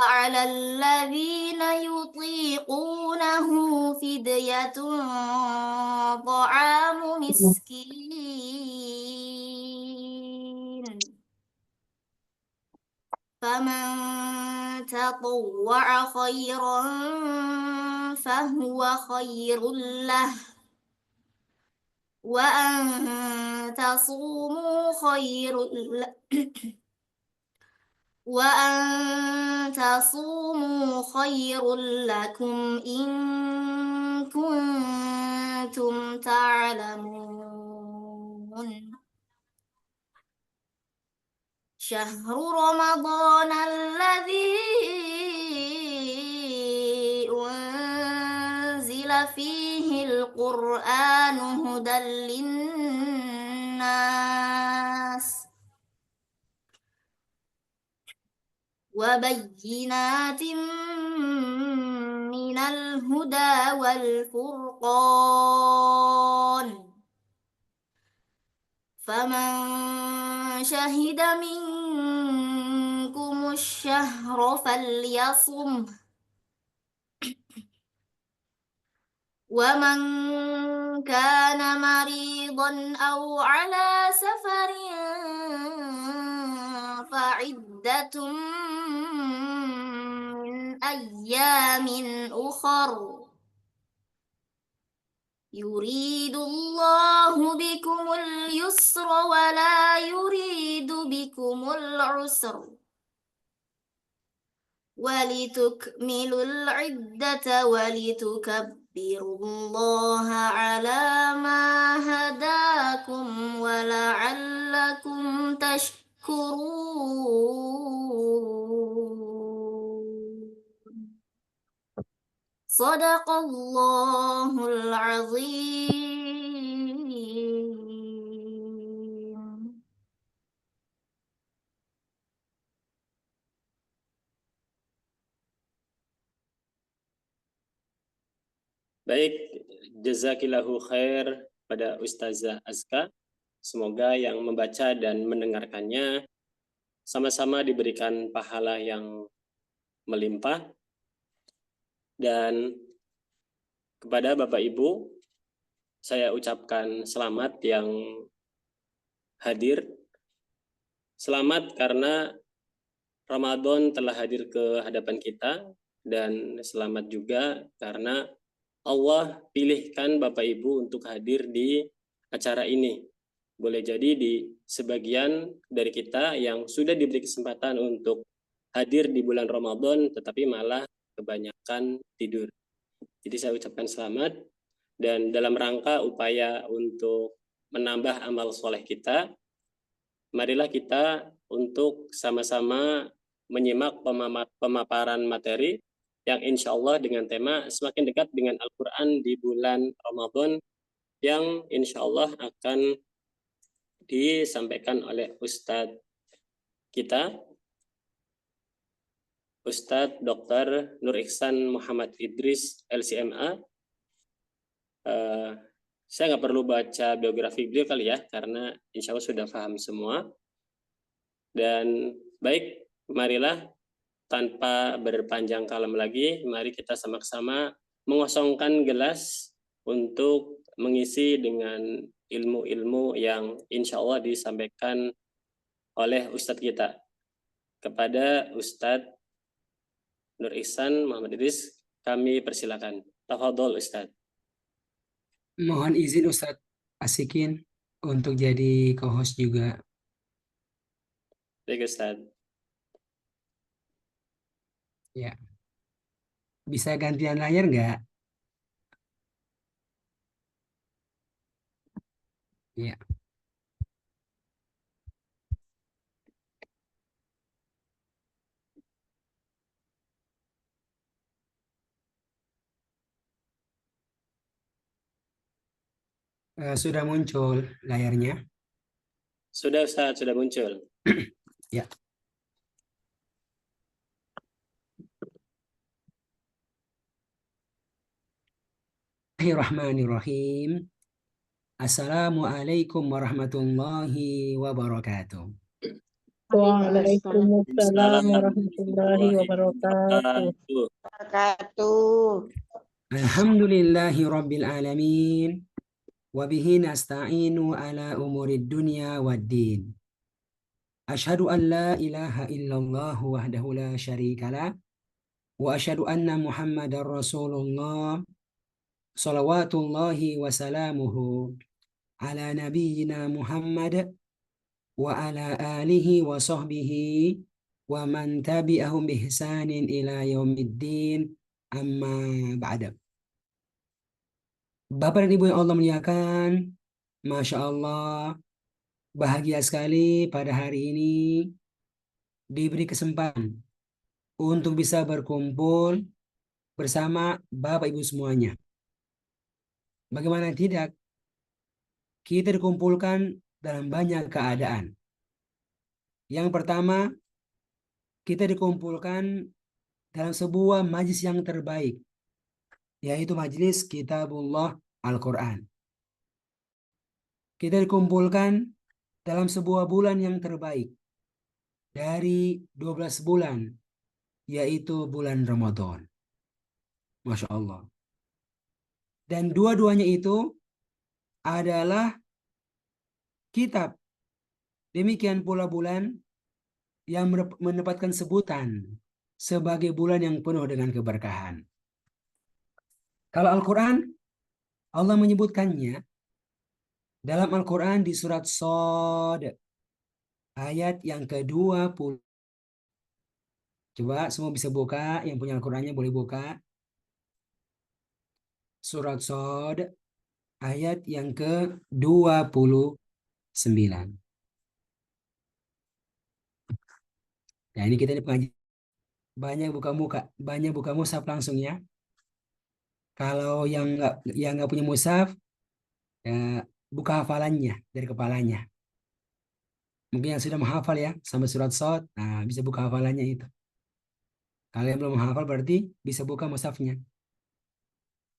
على الذين يطيقونه فدية طعام مسكين فمن تطوع خيرا فهو خير له وأن تصوموا خير لكم إن كنتم تعلمون شهر رمضان الذي أنزل فيه القرآن هدى للناس وبينات من الهدى والفرقان فمن شهد منكم الشهر فليصمه ومن كان مريضا أو على سفر فعدة من أيام أخر يريد الله بكم اليسر ولا يريد بكم العسر ولتكملوا العدة ولتكبروا الله على ما هداكم ولعلكم تشكرون صدق الله العظيم. Baik, jazakillahu khair pada Ustazah Azka. Semoga yang membaca dan mendengarkannya sama-sama diberikan pahala yang melimpah. Dan kepada Bapak Ibu, saya ucapkan selamat yang hadir. Selamat karena Ramadan telah hadir ke hadapan kita, dan selamat juga karena Allah pilihkan Bapak Ibu untuk hadir di acara ini. Boleh jadi di sebagian dari kita yang sudah diberi kesempatan untuk hadir di bulan Ramadan tetapi malah kebanyakan tidur. Jadi saya ucapkan selamat, dan dalam rangka upaya untuk menambah amal soleh kita, marilah kita untuk sama-sama menyimak pemaparan materi yang insya Allah dengan tema semakin dekat dengan Al-Quran di bulan Ramadan, yang insya Allah akan disampaikan oleh Ustadz kita, Ustadz Dr. Nur Ihsan Muhammad Idris LCMA. Saya nggak perlu baca biografi beliau kali ya, karena insya Allah sudah paham semua. Dan baik, marilah tanpa berpanjang kalam lagi, mari kita sama-sama mengosongkan gelas untuk mengisi dengan ilmu-ilmu yang insya Allah disampaikan oleh Ustadz kita. Kepada Ustadz Nur Ihsan Muhammad Idris, kami persilakan. Tafadhol Ustadz. Mohon izin Ustadz Asikin untuk jadi co-host juga. Baik Ustadz. Ya. Bisa gantian layar nggak? Ya. Sudah muncul layarnya? Sudah Ustadz, sudah muncul. Ya. Bismillahirrahmanirrahim. Assalamualaikum warahmatullahi wabarakatuh. Waalaikumsalam Waalaikumsalam warahmatullahi warahmatullahi wabarakatuh. wabarakatuh. Alhamdulillahi Rabbil Alamin. Wabihi nasta'inu ala umurid dunya waddin. Ashhadu an la ilaha illallah wahdahu la syarikalah. Wa ashhadu anna Muhammadar Rasulullah. Salawatullahi wa salamuhu ala nabiyyina Muhammad wa ala alihi wa sahbihi wa man tabi'ahum bihsanin ila yaumiddin amma ba'da. Bapak dan Ibu yang Allah muliakan, Masya Allah, bahagia sekali pada hari ini diberi kesempatan untuk bisa berkumpul bersama Bapak Ibu semuanya. Bagaimana tidak, kita dikumpulkan dalam banyak keadaan. Yang pertama, kita dikumpulkan dalam sebuah majlis yang terbaik, yaitu majlis Kitabullah Al-Quran. Kita dikumpulkan dalam sebuah bulan yang terbaik dari 12 bulan, yaitu bulan Ramadan. Masya Allah. Dan dua-duanya itu adalah kitab. Demikian pula bulan yang mendapatkan sebutan sebagai bulan yang penuh dengan keberkahan. Kalau Al-Quran, Allah menyebutkannya dalam Al-Quran di surat Shad, ayat yang ke-20. Coba semua bisa buka, yang punya Al-Qurannya boleh buka. Surat Shad, ayat yang ke-29. Nah ini kita di pengajian banyak buka mushaf langsung ya. Kalau yang nggak punya mushaf, ya, buka hafalannya dari kepalanya. Mungkin yang sudah menghafal ya sampai surat Shad, nah bisa buka hafalannya itu. Kalau yang belum menghafal berarti bisa buka mushafnya.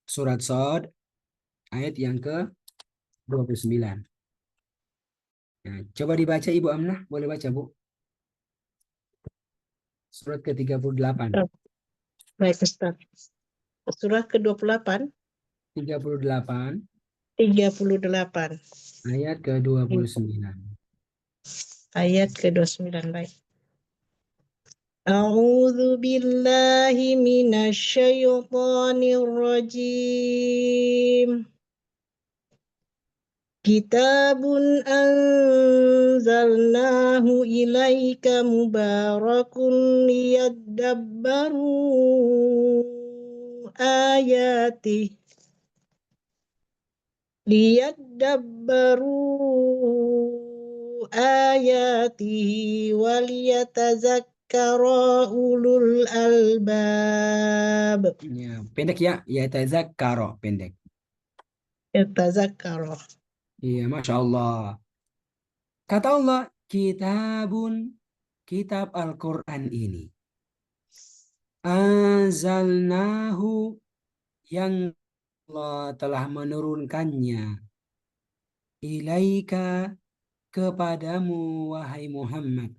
Surat Shad ayat yang ke-29. Nah, coba dibaca Ibu Amnah, boleh baca Bu? Surat ke-38. Baik, Ustaz. Surah ke-28, 38 38, ayat ke-29. ayat ke-29. Baik. A'udzu billahi minasyaitonir rajim. Kitabun anzalnahu ilaika mubarakun liyadabbaru ayatih ayatihi waliyatazakkara ulul albab. Ya, pendek ya, ya tazakkaro, pendek. Yatazakkara. Iya, Masya Allah. Kata Allah, kitab Al-Quran ini. Anzalnahu, yang Allah telah menurunkannya. Ilaika, kepadamu, wahai Muhammad.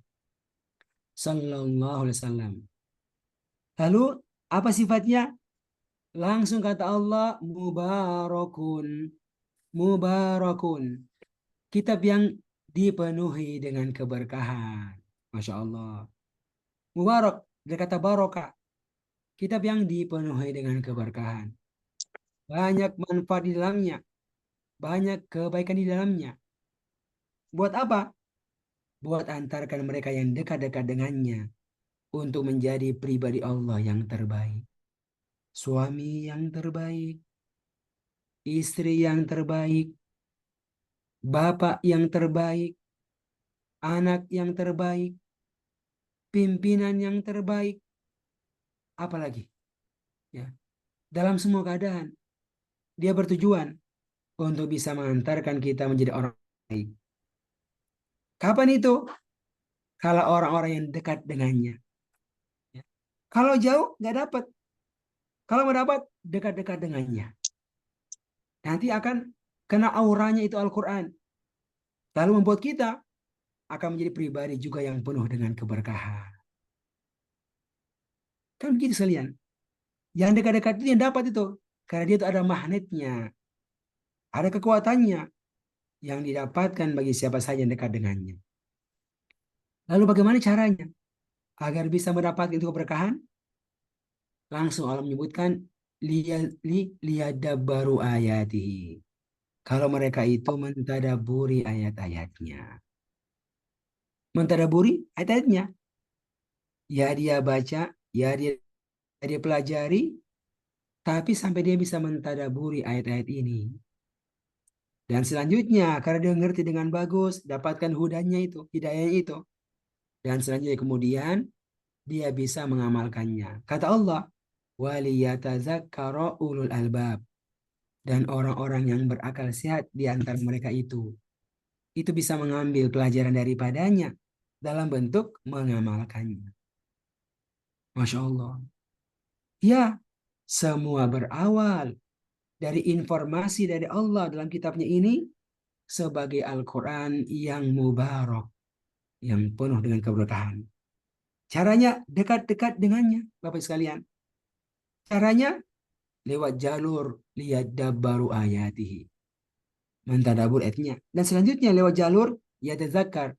Sallallahu alaihi wasallam. Lalu, apa sifatnya? Langsung kata Allah, mubarakun. Mubarakun. Kitab yang dipenuhi dengan keberkahan. Masya Allah. Mubarak, dari kata barokah. Kitab yang dipenuhi dengan keberkahan. Banyak manfaat di dalamnya. Banyak kebaikan di dalamnya. Buat apa? Buat antarkan mereka yang dekat-dekat dengannya. Untuk menjadi pribadi Allah yang terbaik. Suami yang terbaik. Istri yang terbaik. Bapak yang terbaik. Anak yang terbaik. Pimpinan yang terbaik. Apalagi? Ya. Dalam semua keadaan. Dia bertujuan untuk bisa mengantarkan kita menjadi orang baik. Kapan itu? Kalau orang-orang yang dekat dengannya. Ya. Kalau jauh, nggak dapat. Kalau mau dapat, dekat-dekat dengannya. Nanti akan kena auranya itu Al-Quran. Lalu membuat kita akan menjadi pribadi juga yang penuh dengan keberkahan. Kan begitu sekalian. Yang dekat-dekat itu yang dapat itu. Karena dia itu ada magnetnya. Ada kekuatannya yang didapatkan bagi siapa saja yang dekat dengannya. Lalu bagaimana caranya? Agar bisa mendapatkan itu keberkahan? Langsung Allah menyebutkan liyadabbaru ayatihi. Kalau mereka itu mentadaburi ayat-ayatnya. Mentadaburi ayat-ayatnya. Ya dia baca, ya dia pelajari, tapi sampai dia bisa mentadaburi ayat-ayat ini. Dan selanjutnya, karena dia ngerti dengan bagus, dapatkan hudanya itu, hidayahnya itu. Dan selanjutnya kemudian, dia bisa mengamalkannya. Kata Allah, وَلِيَتَذَكَّرَ ulul albab. Dan orang-orang yang berakal sehat di antara mereka itu bisa mengambil pelajaran daripadanya dalam bentuk mengamalkannya. Masya Allah. Ya, semua berawal dari informasi dari Allah dalam kitabnya ini sebagai Al-Quran yang mubarak, yang penuh dengan keberkahan. Caranya dekat-dekat dengannya, Bapak sekalian. Caranya lewat jalur liyadabbaru ayatihi. Mentadabur ayatnya. Dan selanjutnya lewat jalur yatazakkar.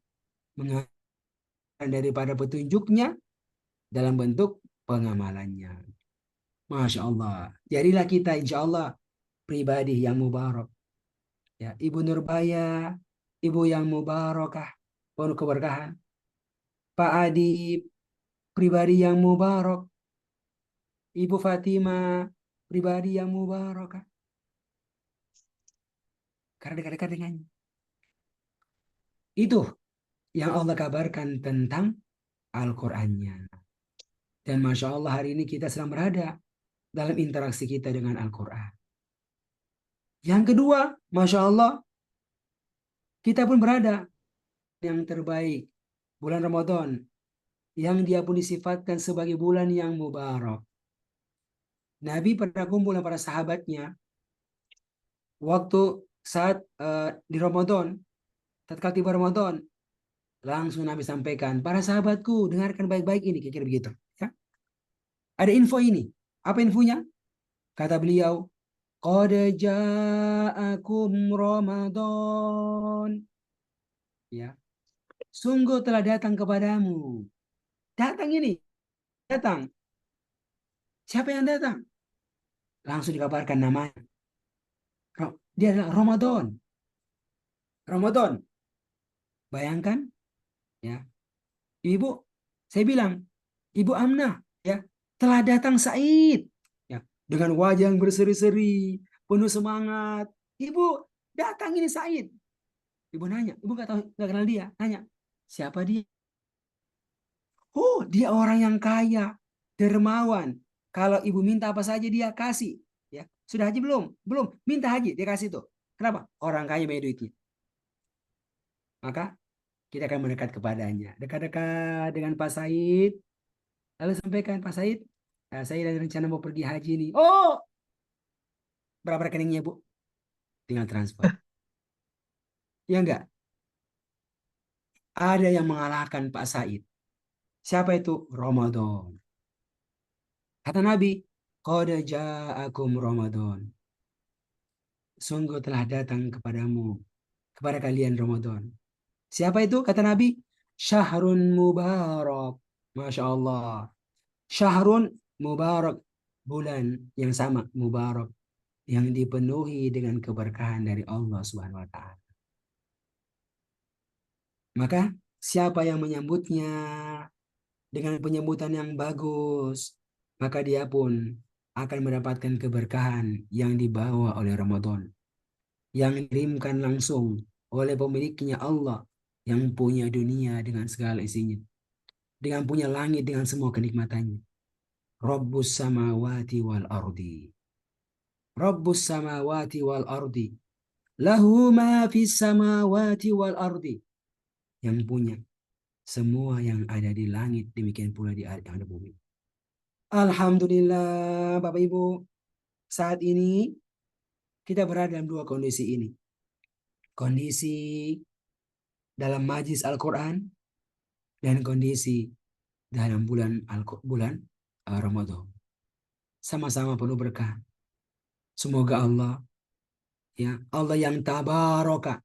Mengambil daripada petunjuknya dalam bentuk pengamalannya. Masya Allah. Jadilah kita insya Allah pribadi yang mubarak. Ya, Ibu Nurbaya, ibu yang mubarakah, penuh keberkahan. Pak Adib, pribadi yang mubarak. Ibu Fatimah, pribadi yang mubarakah. Karena dekat-dekat dengannya. Itu yang Allah kabarkan tentang Al-Qur'annya. Dan Masya Allah hari ini kita sedang berada dalam interaksi kita dengan Al-Quran. Yang kedua, Masya Allah, kita pun berada yang terbaik. Bulan Ramadan, yang dia pun disifatkan sebagai bulan yang mubarak. Nabi pernah kumpul dengan para sahabatnya waktu saat di Ramadan, tatkala tiba Ramadan, langsung Nabi sampaikan, para sahabatku dengarkan baik-baik ini, kira-kira begitu. Ya. Ada info ini. Apa infonya? Kata beliau, qad ja'akum Ramadan. Ya. Sungguh telah datang kepadamu. Datang ini, datang. Siapa yang datang? Langsung dikabarkan namanya. Dia adalah Ramadan. Ramadan. Bayangkan, ya. Ibu, saya bilang, Ibu Amnah, ya, telah datang Said, ya, dengan wajah yang berseri-seri, penuh semangat. Ibu, datang ini Said. Ibu nanya, ibu nggak tahu, nggak kenal dia. Nanya, siapa dia? Oh, dia orang yang kaya, dermawan. Kalau ibu minta apa saja dia kasih. Ya, sudah haji belum? Belum. Minta haji dia kasih tuh. Kenapa? Orang kaya banyak duitnya. Maka kita akan mendekat kepadanya. Dekat-dekat dengan Pak Said. Lalu sampaikan, Pak Said, saya ada rencana mau pergi haji nih. Oh, berapa rekeningnya Bu? Tinggal transfer. Ya enggak? Ada yang mengalahkan Pak Said. Siapa itu? Ramadan. Kata Nabi, qad ja'akum Ramadan. Sungguh telah datang kepadamu, kepada kalian Ramadan. Siapa itu? Kata Nabi, Syahrun Mubarak. Masya Allah. Syahrun Mubarak. Bulan yang sama, Mubarak. Yang dipenuhi dengan keberkahan dari Allah Subhanahu wa Ta'ala. Maka siapa yang menyambutnya dengan penyambutan yang bagus, maka dia pun akan mendapatkan keberkahan yang dibawa oleh Ramadan. Yang dikirimkan langsung oleh pemiliknya Allah yang punya dunia dengan segala isinya. Dengan punya langit dengan semua kenikmatannya. Rabbus samawati wal ardi. Rabbus samawati wal ardi. Lahu ma fis samawati wal ardi. Yang punya semua yang ada di langit, demikian pula di yang ada bumi. Alhamdulillah Bapak Ibu, saat ini kita berada dalam dua kondisi ini. Kondisi dalam majlis Al-Quran dan kondisi dalam bulan Ramadan. Sama-sama penuh berkah. Semoga Allah, ya Allah yang tabaraka,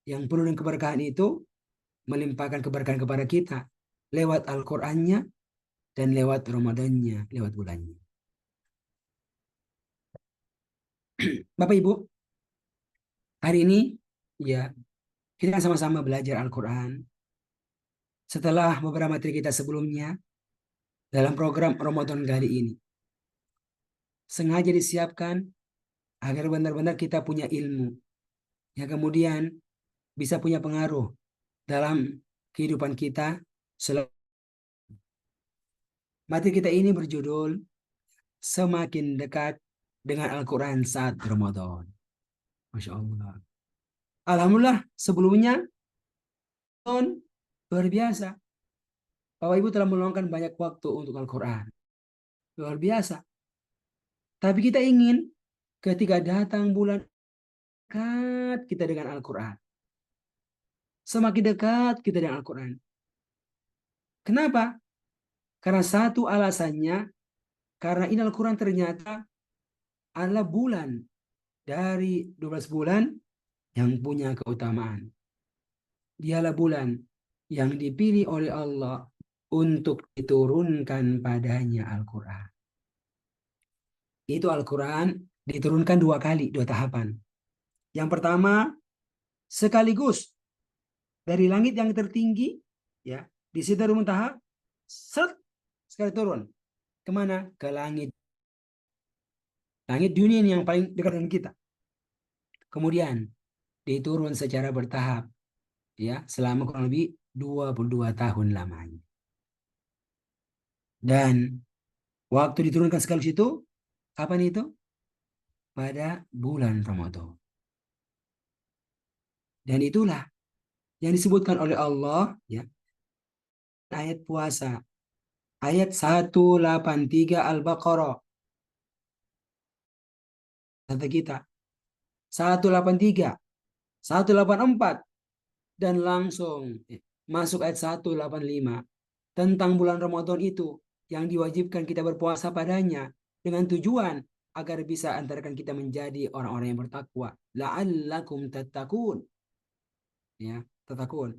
yang penuh dengan keberkahan itu melimpahkan keberkahan kepada kita lewat Al-Qur'annya dan lewat Ramadannya, lewat bulannya. Bapak Ibu, hari ini ya kita sama-sama belajar Al-Qur'an. Setelah beberapa materi kita sebelumnya dalam program Ramadan kali ini sengaja disiapkan agar benar-benar kita punya ilmu yang kemudian bisa punya pengaruh dalam kehidupan kita. Materi kita ini berjudul Semakin Dekat dengan Al-Quran Saat Ramadan. Masya Allah. Alhamdulillah sebelumnya luar biasa. Bapak Ibu telah meluangkan banyak waktu untuk Al-Quran. Luar biasa. Tapi kita ingin ketika datang bulan dekat kita dengan Al-Quran. Semakin dekat kita dengan Al-Quran. Kenapa? Karena satu alasannya, karena ini Al-Quran ternyata adalah bulan dari 12 bulan yang punya keutamaan. Dialah bulan yang dipilih oleh Allah untuk diturunkan padanya Al-Quran. Itu Al-Quran diturunkan 2 kali, 2 tahapan. Yang pertama, sekaligus dari langit yang tertinggi, ya, di Sidratul Muntaha, sekali turun. Kemana? Ke langit dunia ini yang paling dekat dengan kita. Kemudian diturun secara bertahap, ya, selama kurang lebih 22 tahun lamanya. Dan waktu diturunkan sekaligus itu, kapan itu? Pada bulan Ramadan. Dan itulah yang disebutkan oleh Allah, ya, ayat puasa. Ayat 183 Al-Baqarah. Kata kita 183, 184 dan langsung masuk ayat 185 tentang bulan Ramadan itu yang diwajibkan kita berpuasa padanya dengan tujuan agar bisa antarkan kita menjadi orang-orang yang bertakwa. La'allakum tattaqun. Ya, tattaqun.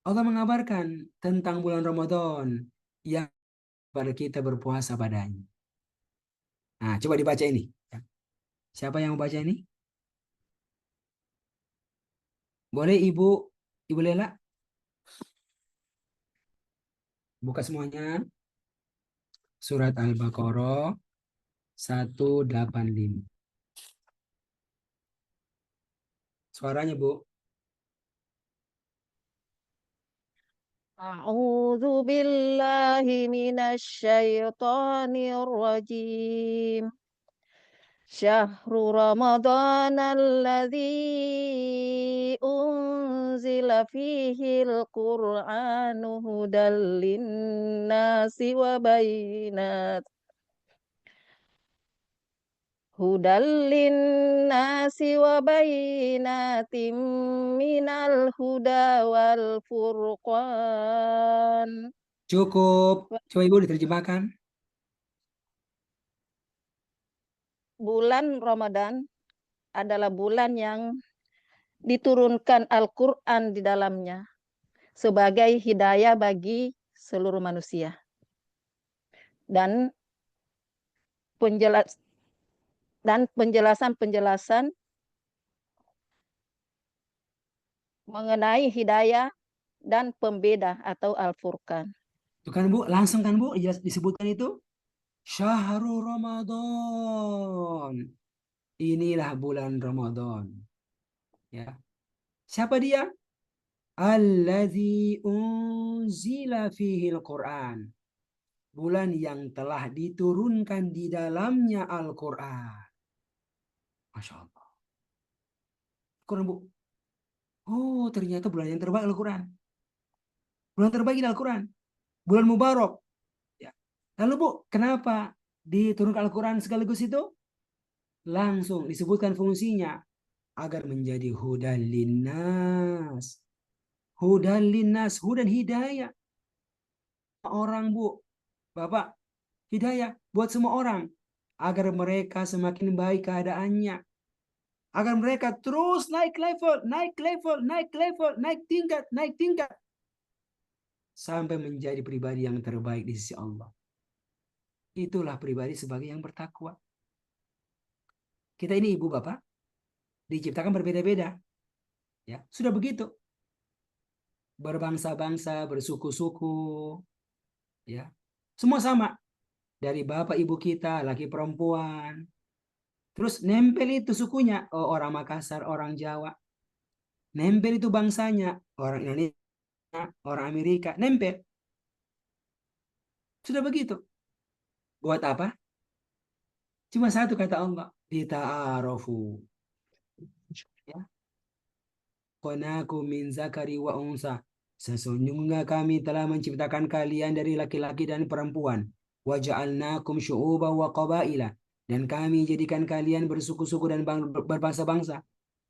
Allah mengabarkan tentang bulan Ramadan yang pada kita berpuasa padanya. Nah, coba dibaca ini. Siapa yang membaca ini? Boleh Ibu Lela? Buka semuanya. Surat Al-Baqarah 185. Suaranya, Bu. A'udzu billahi minasyaitonir rajim. Syahrul Ramadan alladzi unzila fihil Qur'anu hudal linnasi wa bayyinat minal huda wal furqan. Cukup. Coba Ibu diterjemahkan. Bulan Ramadan adalah bulan yang diturunkan Al-Quran di dalamnya sebagai hidayah bagi seluruh manusia. Dan penjelasan mengenai hidayah dan pembeda atau Al-Furqan. Itu kan Bu, langsung kan Bu disebutkan itu. Syahrul Ramadan. Inilah bulan Ramadan. Ya. Siapa dia? Alladzi unzila fihil Qur'an. Bulan yang telah diturunkan di dalamnya Al-Quran. Masya Allah. Quran, Bu. Oh, ternyata bulan yang terbaik Al-Quran. Bulan terbaik Al-Quran. Bulan Mubarak. Ya. Lalu Bu, kenapa diturunkan Al-Quran sekaligus itu? Langsung disebutkan fungsinya. agar menjadi hudan linnas. Hudan linnas, hudan hidayah. Orang, Bu, Bapak, hidayah buat semua orang agar mereka semakin baik keadaannya, agar mereka terus naik level, naik level, naik level, naik tingkat sampai menjadi pribadi yang terbaik di sisi Allah. Itulah pribadi sebagai yang bertakwa. Kita ini ibu bapak diciptakan berbeda-beda, ya sudah begitu, berbangsa-bangsa, bersuku-suku, ya semua sama, dari bapak ibu kita laki perempuan. Terus nempel itu sukunya, oh orang Makassar, orang Jawa. Nempel itu bangsanya, orang Indonesia, orang Amerika, nempel. Sudah begitu. Buat apa? Cuma satu kata Allah, lita'arofu. Ya. Konaku min zakari wa unsa. Sesungguhnya kami telah menciptakan kalian dari laki-laki dan perempuan. Wa ja'alnakum syu'uban wa qabaila. Dan kami jadikan kalian bersuku-suku dan berbangsa-bangsa.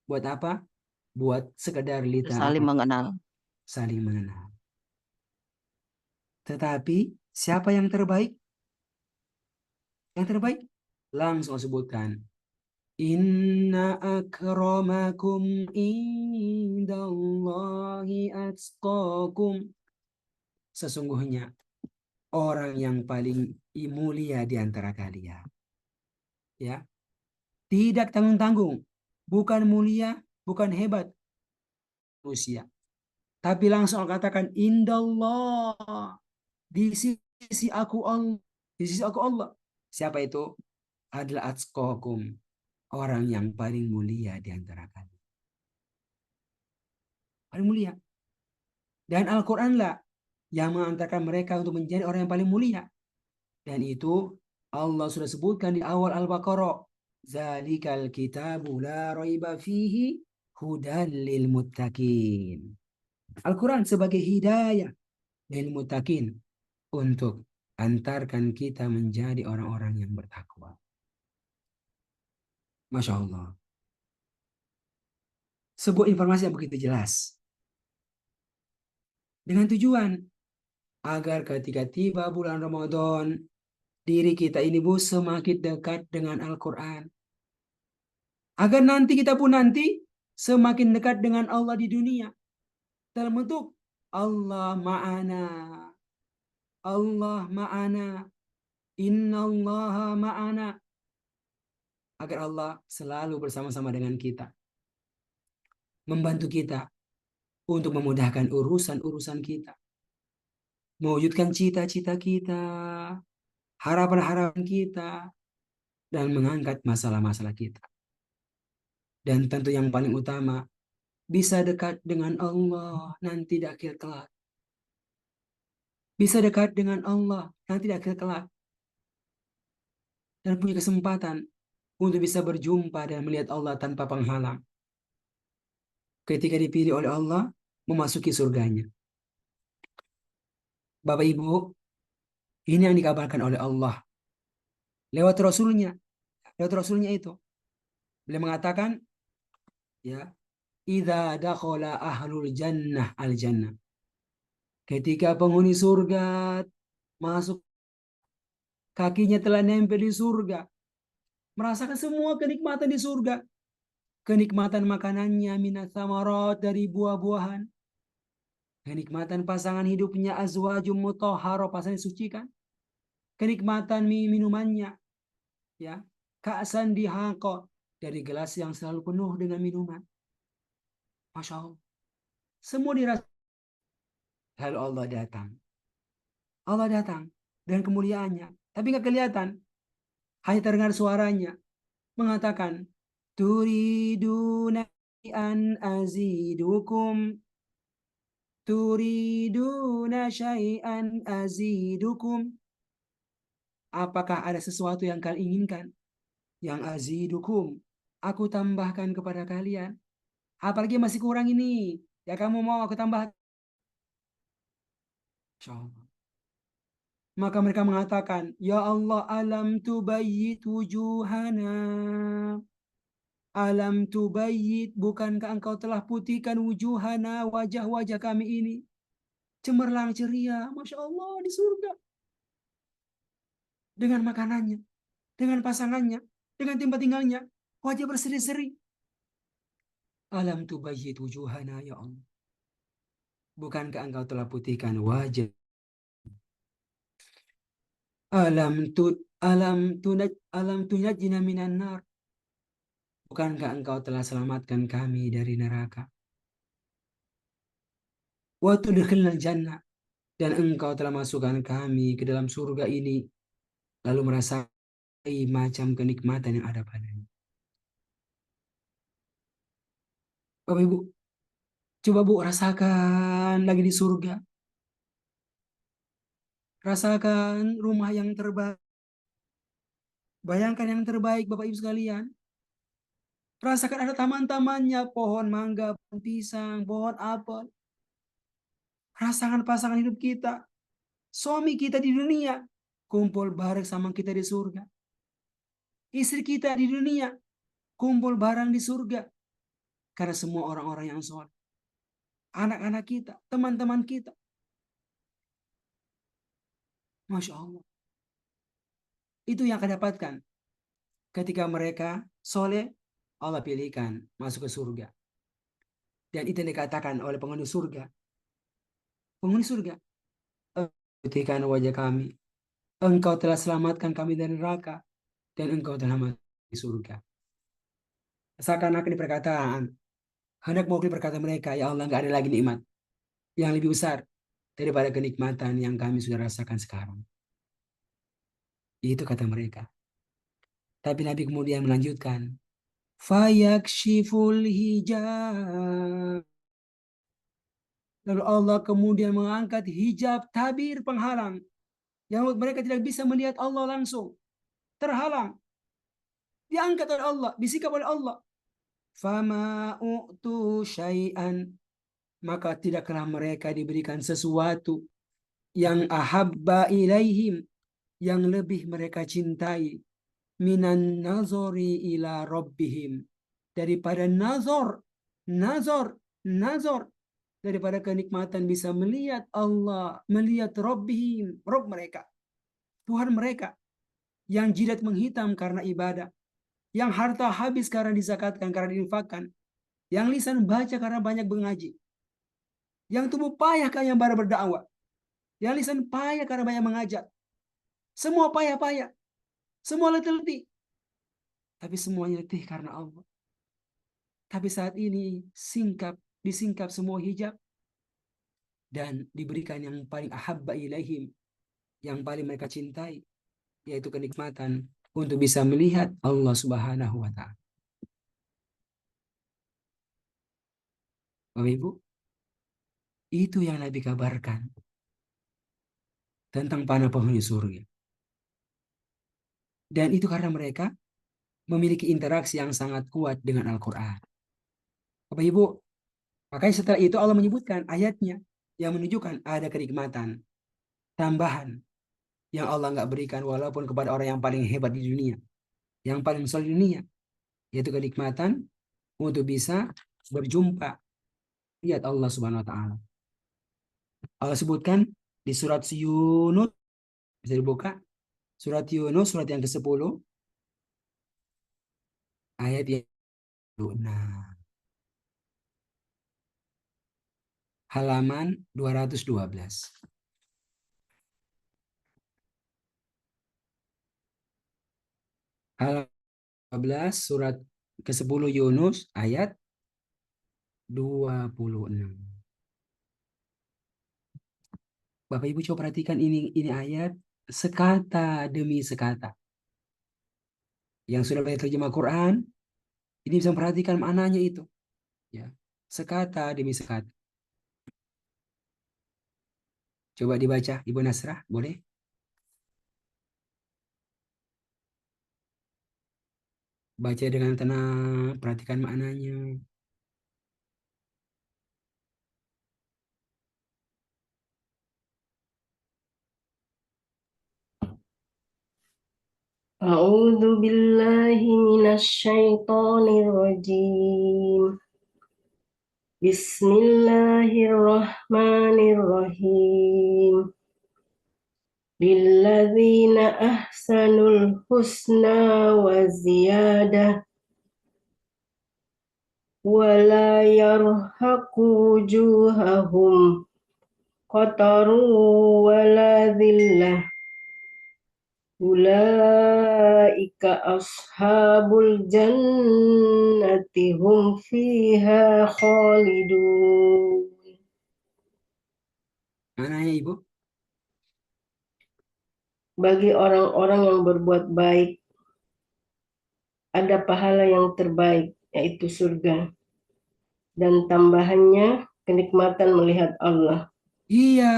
Buat apa? Buat sekedar Saling mengenal. saling mengenal. Tetapi siapa yang terbaik? Yang terbaik langsung sebutkan. Inna akramakum indallahi atqakum. Sesungguhnya orang yang paling mulia di antara kalian. Ya. Tidak tanggung-tanggung. Bukan mulia, bukan hebat manusia. Tapi langsung katakan indallah. Di sisi aku Allah. Di sisi aku Allah. Siapa itu? Adalah atqakum. Orang yang paling mulia di antara kalian. Paling mulia. Dan Al-Quranlah yang mengantarkan mereka untuk menjadi orang yang paling mulia. Dan itu Allah sudah sebutkan di awal Al-Baqarah. Zalikal kitabu la raiba fihi hudan lil muttaqin. Al-Quran sebagai hidayah lil muttaqin untuk antarkan kita menjadi orang-orang yang bertakwa. Masya Allah. Sebuah informasi yang begitu jelas. Dengan tujuan agar ketika tiba bulan Ramadan, diri kita ini Bu semakin dekat dengan Al-Quran. Agar nanti kita pun nanti semakin dekat dengan Allah di dunia. Dalam bentuk Allah ma'ana. Allah ma'ana. Innallaha ma'ana. Agar Allah selalu bersama-sama dengan kita. Membantu kita untuk memudahkan urusan-urusan kita. Mewujudkan cita-cita kita. Harapan-harapan kita. Dan mengangkat masalah-masalah kita. Dan tentu yang paling utama, bisa dekat dengan Allah nanti di akhir kelak. Bisa dekat dengan Allah nanti di akhir kelak. Dan punya kesempatan untuk bisa berjumpa dan melihat Allah tanpa penghalang. Ketika dipilih oleh Allah, memasuki surganya. Bapak Ibu, ini yang dikabarkan oleh Allah. Lewat Rasulnya. Lewat Rasulnya itu. Beliau mengatakan, ya, idza dakhala ahlul jannah al jannah. Ketika penghuni surga masuk, kakinya telah nempel di surga, merasakan semua kenikmatan di surga, kenikmatan makanannya minat samarat dari buah-buahan, kenikmatan pasangan hidupnya azwajum mutahhara, pasangan disucikan, kenikmatan minumannya, ya, ka'san dihaqa, dari gelas yang selalu penuh dengan minuman. Masya Allah. Semua dirasakan. Lalu Allah datang. Allah datang dengan kemuliaannya. Tapi nggak kelihatan. Hanya terdengar suaranya. Mengatakan, turiduna an azidukum. Turiduna syai'an azidukum. Apakah ada sesuatu yang kalian inginkan? Yang azidukum. Aku tambahkan kepada kalian. Apalagi masih kurang ini. Ya kamu mau aku tambah. Maka mereka mengatakan, ya Allah, alam tubayyit wujuhana. Alam tubayyid, bukankah engkau telah putihkan wujuhana, wajah-wajah kami ini cemerlang ceria, Masya Allah, di surga. Dengan makanannya, dengan pasangannya, dengan tempat tinggalnya, wajah berseri-seri. Alam tubayyid wujuhana, ya Allah. Bukankah engkau telah putihkan wajah? Alam tunajjina minan nar. Bukankah engkau telah selamatkan kami dari neraka? Wa tudkhilnal jannah, dan engkau telah masukkan kami ke dalam surga ini, lalu merasakan macam kenikmatan yang ada padanya. Bapak Ibu, coba Bu rasakan lagi di surga. Rasakan rumah yang terbaik. Bayangkan yang terbaik Bapak Ibu sekalian. Rasakan ada taman-tamannya, pohon mangga, pohon pisang, pohon apel. Rasakan pasangan hidup kita, suami kita di dunia, kumpul bareng sama kita di surga. Istri kita di dunia, kumpul bareng di surga. Karena semua orang-orang yang soleh. Anak-anak kita, teman-teman kita. Masya Allah. Itu yang akan dapatkan. Ketika mereka soleh, Allah pilihkan masuk ke surga. Dan itu yang dikatakan oleh penghuni surga. Penghuni surga, putihkan wajah kami. Engkau telah selamatkan kami dari neraka. Dan engkau telah masuk di surga. Seakan-akan di perkataan, hendak mewakili perkataan mereka, ya Allah, nggak ada lagi nikmat yang lebih besar daripada kenikmatan yang kami sudah rasakan sekarang. Itu kata mereka. Tapi Nabi kemudian melanjutkan, fayakshiful hijab. Lalu Allah kemudian mengangkat hijab tabir penghalang, yang mereka tidak bisa melihat Allah langsung. Terhalang. Diangkat oleh Allah, disikap oleh Allah. Fama u'tu syai'an, maka tidaklah mereka diberikan sesuatu yang ahabba ilaihim, yang lebih mereka cintai, minan nazari ila rabbihim, daripada nazar, daripada kenikmatan bisa melihat Allah, melihat Rabbihim, Rabb mereka, Tuhan mereka, yang jidat menghitam karena ibadah, yang harta habis karena dizakatkan, karena diinfakkan, yang lisan baca karena banyak mengaji, yang tubuh payah karena bara berdakwah, yang lisan payah karena banyak mengajak, semua payah-payah, semua letih-letih, tapi semuanya letih karena Allah. Tapi saat ini disingkap semua hijab dan diberikan yang paling ahabba ilaihim, yang paling mereka cintai, yaitu kenikmatan untuk bisa melihat Allah Subhanahu wa taala. Bapak Ibu, itu yang Nabi kabarkan tentang para penghuni surga. Dan itu karena mereka memiliki interaksi yang sangat kuat dengan Al-Quran. Bapak Ibu, makanya setelah itu Allah menyebutkan ayatnya yang menunjukkan ada kenikmatan tambahan yang Allah nggak berikan walaupun kepada orang yang paling hebat di dunia, yang paling solid di dunia, yaitu kenikmatan untuk bisa berjumpa lihat Allah Subhanahu wa taala. Allah sebutkan di surat Yunus, bisa dibuka, surat Yunus, surat yang ke-10, ayat yang 6, halaman 212. Halaman 12, surat ke-10 Yunus, ayat 26. Bapak Ibu coba perhatikan ini ayat sekata demi sekata. Yang sudah belajar terjemah Quran, ini bisa memperhatikan maknanya itu. Ya, sekata demi sekata. Coba dibaca, Ibu Nasrah, boleh? Baca dengan tenang, perhatikan maknanya. A'udzu billahi minasyaitonir rajim. Bismillahirrahmanirrahim. Lilladzina ahsanul husna wa ziyadah wa la yarhaqu wujuhahum qataru wa la dhillah. Ulaika ashabul jannati hum fiha khalidun. Mananya Ibu? Bagi orang-orang yang berbuat baik, ada pahala yang terbaik, yaitu surga. Dan tambahannya, kenikmatan melihat Allah. Iya,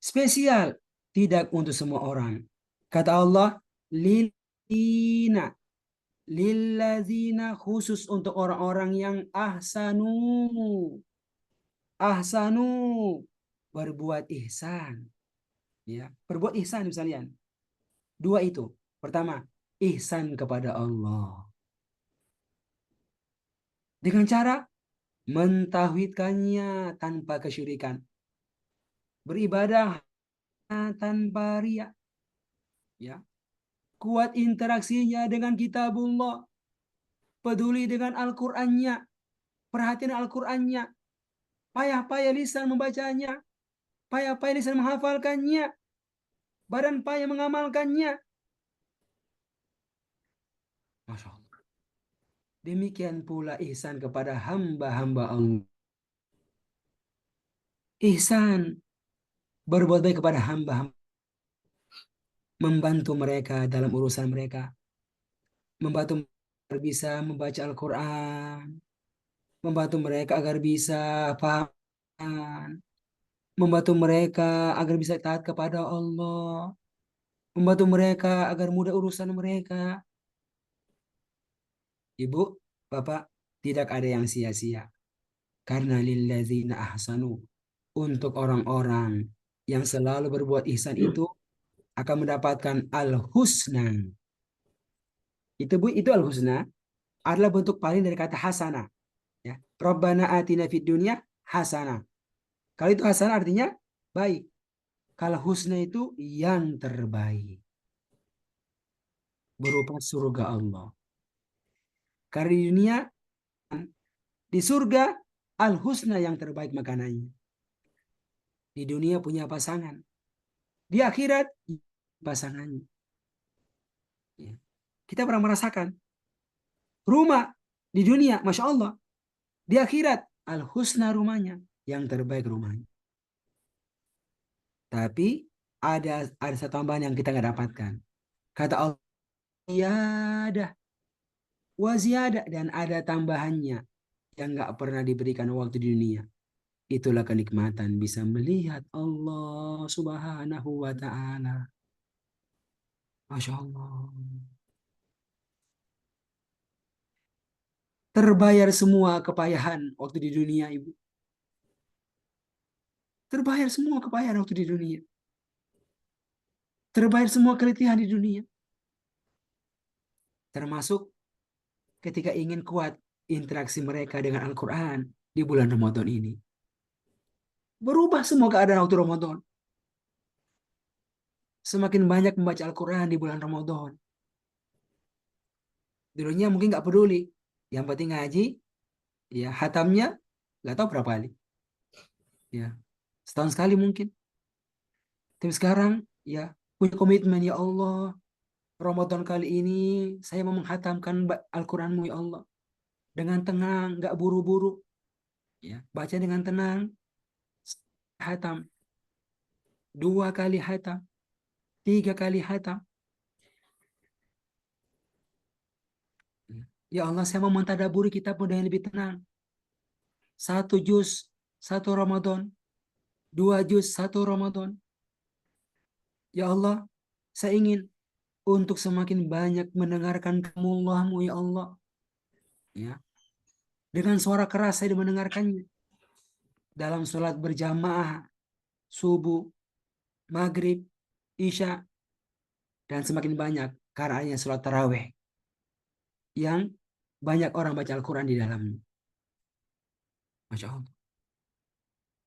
spesial. Tidak untuk semua orang. Kata Allah, lillazina khusus untuk orang-orang yang ahsanu berbuat ihsan. Ya, berbuat ihsan misalnya. Dua itu. Pertama, ihsan kepada Allah. Dengan cara mentauhidkannya tanpa kesyirikan. Beribadah tanpa riya. Ya. Kuat interaksinya dengan kitabullah. Peduli dengan Al-Qur'annya. Perhatian Al-Qur'annya. Payah-payah lisan membacanya. Payah-payah lisan menghafalkannya. Badan payah mengamalkannya. Masya Allah. Demikian pula ihsan kepada hamba-hamba Allah. Ihsan. Berbuat baik kepada hamba-hamba. Membantu mereka dalam urusan mereka. Membantu mereka agar bisa membaca Al-Quran. Membantu mereka agar bisa paham. Membantu mereka agar bisa taat kepada Allah. Membantu mereka agar mudah urusan mereka. Ibu, Bapak, tidak ada yang sia-sia. Karena lilladzina ahsanu. Untuk orang-orang yang selalu berbuat ihsan itu akan mendapatkan al-husna. Itu al-husna adalah bentuk paling dari kata hasanah. Ya. Rabbana atina fid dunya hasanah. Kalau itu hasanah artinya baik. Kalau husna itu yang terbaik. Berupa surga Allah. Karena di dunia, di surga, al-husna yang terbaik makanannya. Di dunia punya pasangan. Di akhirat, pasangannya. Ya. Kita pernah merasakan. Rumah di dunia, Masya Allah. Di akhirat, al-husna rumahnya. Yang terbaik rumahnya. Tapi ada satu tambahan yang kita nggak dapatkan. Kata Allah, waziyadah, dan ada tambahannya yang nggak pernah diberikan waktu di dunia. Itulah kenikmatan bisa melihat Allah Subhanahu wa Ta'ala. Masya Allah. Terbayar semua kepayahan waktu di dunia, Ibu. Terbayar semua kepayahan waktu di dunia. Terbayar semua keletihan di dunia. Termasuk ketika ingin kuat interaksi mereka dengan Al-Quran di bulan Ramadan ini. Berubah semua keadaan waktu Ramadan. Semakin banyak membaca Al-Quran di bulan Ramadan. Dulunya mungkin nggak peduli. Yang penting ngaji, ya hatamnya nggak tahu berapa kali. Ya, setahun sekali mungkin. Tapi sekarang ya punya komitmen, ya Allah, Ramadan kali ini saya mau menghatamkan Al-Quranmu, ya Allah. Dengan tenang, nggak buru-buru. Ya, baca dengan tenang. Hatam. 2 kali hatam. 3 kali hatam. Ya Allah, saya mau mentadaburi kitabmu dengan lebih tenang. 1 juz, 1 Ramadan. 2 juz, 1 Ramadan. Ya Allah, saya ingin untuk semakin banyak mendengarkan kalammu, ya Allah. Ya. Dengan suara keras saya mendengarkannya. Dalam sholat berjamaah, subuh, maghrib, isya. dan semakin banyak karena adanya sholat tarawih yang banyak orang baca Al-Quran di dalamnya. Masya Allah.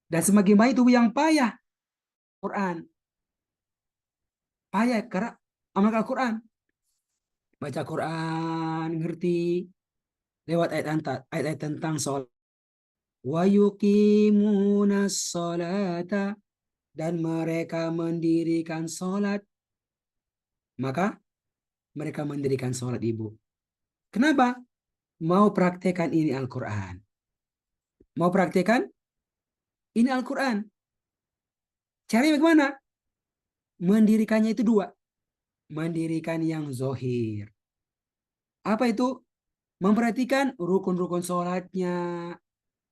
Dan semakin banyak itu yang payah Quran. Payah karena amal Al-Quran. Baca Quran, ngerti lewat ayat-ayat tentang sholat. Wa yuqimunas sholata, dan mereka mendirikan sholat. Maka mereka mendirikan sholat, ibu. Kenapa? Mau praktekan ini Al-Quran. Mau praktekan ini Al-Quran. Caranya bagaimana? Mendirikannya itu dua. Mendirikan yang zohir. Apa itu? Memperhatikan rukun-rukun sholatnya,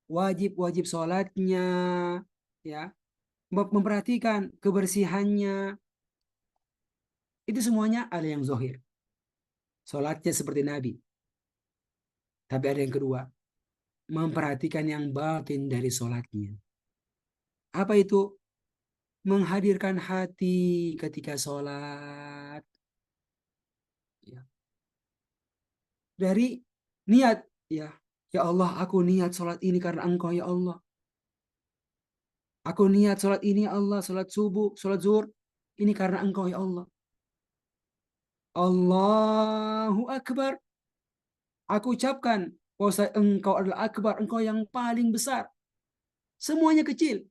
wajib-wajib sholatnya, ya. Memperhatikan kebersihannya. Itu semuanya ada yang zohir. Sholatnya seperti Nabi. Tapi ada yang kedua. Memperhatikan yang batin dari sholatnya. Apa itu? Menghadirkan hati ketika sholat. Ya. Dari niat, ya. Ya Allah, aku niat sholat ini karena Engkau, ya Allah. Aku niat sholat ini, ya Allah, sholat subuh, sholat zuhur, ini karena Engkau, ya Allah. Allahu Akbar. Aku ucapkan bahwa Engkau adalah Akbar, Engkau yang paling besar. Semuanya kecil.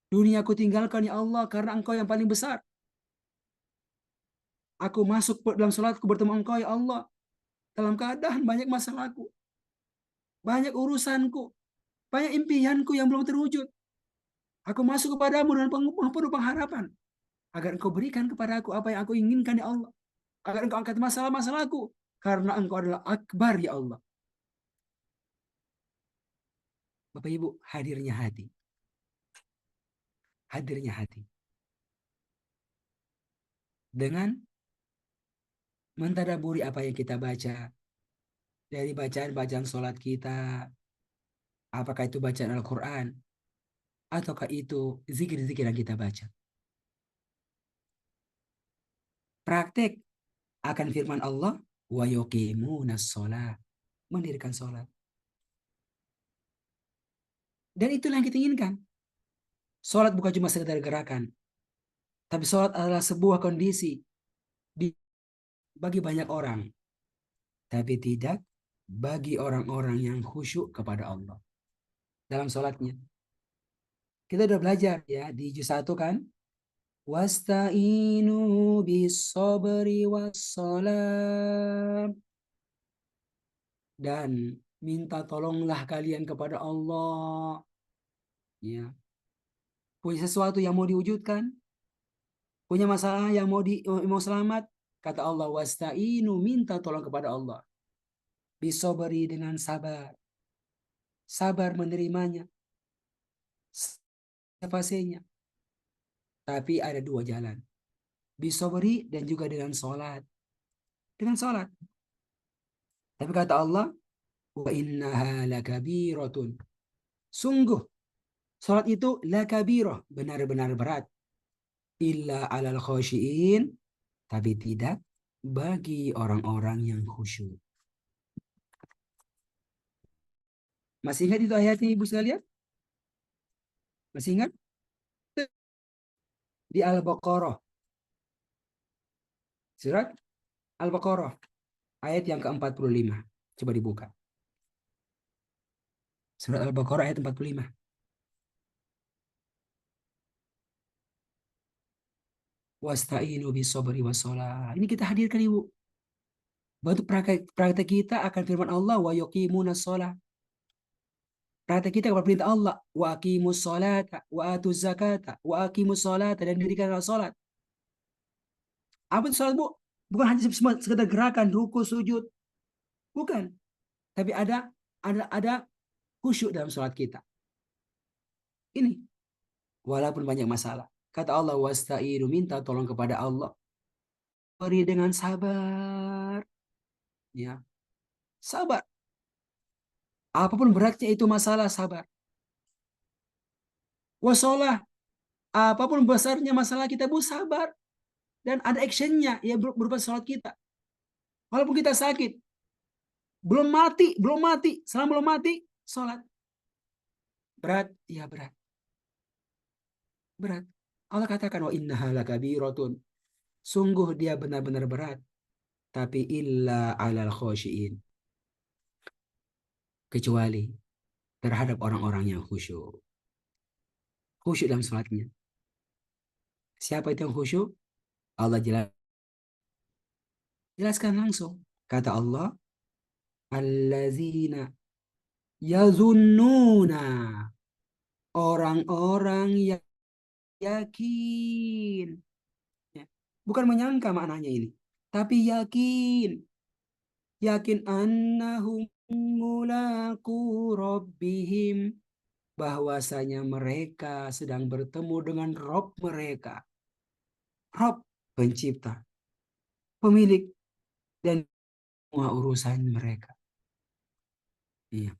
Dunia aku tinggalkan, ya Allah, karena Engkau yang paling besar. Aku masuk dalam sholatku bertemu Engkau, ya Allah, dalam keadaan banyak masalahku, banyak urusanku, banyak impianku yang belum terwujud. Aku masuk kepadamu dengan penuh pengharapan, agar Engkau berikan kepada aku apa yang aku inginkan, ya Allah. Agar Engkau angkat masalah-masalahku, karena Engkau adalah Akbar, ya Allah. Bapak Ibu, hadirnya hati. Hadirnya hati. Dengan mentadaburi apa yang kita baca, dari bacaan-bacaan sholat kita, apakah itu bacaan Al-Quran, ataukah itu zikir-zikir yang kita baca. Praktek akan firman Allah, wa yuqimunas sholat, mendirikan sholat. Dan itulah yang kita inginkan. Sholat bukan cuma sekedar gerakan, tapi sholat adalah sebuah kondisi bagi banyak orang, tapi tidak bagi orang-orang yang khusyuk kepada Allah dalam sholatnya. Kita udah belajar ya di juz 1 kan, wasta'inu bis-sabri was-salam, dan minta tolonglah kalian kepada Allah, ya. Punya sesuatu yang mau diwujudkan, punya masalah yang mau selamat, kata Allah, wasta'inu, minta tolong kepada Allah, bis-sabri, dengan sabar, sabar menerimanya, fasenya. Tapi ada dua jalan, bis-sabri dan juga dengan sholat. Dengan sholat. Tapi kata Allah, wa innaha lakabiratun, sungguh sholat itu lakabirah, benar-benar berat, illa alal khasyiin, tapi tidak bagi orang-orang yang khusyuk. Masih ingat itu ayatnya, ibu sekalian? Masih ingat? Di Al-Baqarah. Surat Al-Baqarah ayat yang ke-45. Coba dibuka. Surat Al-Baqarah ayat 45. Wasta'inu bis-sabri was-shalah. Ini kita hadirkan, ibu. Bentuk praktek kita akan firman Allah, wa yuqimunas shalah. Praktek kita kepada perintah Allah, wa aqimus sholata wa atuz zakata wa aqimus sholata, dan dirikanlah salat. Apa itu salat, bu? Bukan hanya sekedar gerakan ruku sujud, bukan. Tapi ada khusyuk dalam salat kita. Ini walaupun banyak masalah. Kata Allah, wasta'inu, minta tolong kepada Allah. Beri dengan sabar. Ya. Sabar. Apapun beratnya itu masalah, sabar. Wasolah, apapun besarnya masalah kita, bu, sabar. dan ada actionnya, ya berupa sholat kita. Walaupun kita sakit, belum mati, selama belum mati, sholat. Berat, ya berat. Berat. Allah katakan, wa innaha lakabiratun. Sungguh dia benar-benar berat. Tapi illa alal khosyiin. Kecuali terhadap orang-orang yang khusyuk. Khusyuk dalam sholatnya. Siapa itu yang khusyuk? Allah jelaskan langsung. Kata Allah, allazina yazunnuna, orang-orang yang yakin. Ya. Bukan menyangka maknanya ini, tapi yakin. Yakin annahum mulaqu rabbihim, bahwasanya mereka sedang bertemu dengan Rob mereka. Rob, pencipta, pemilik, dan semua urusan mereka. Iya.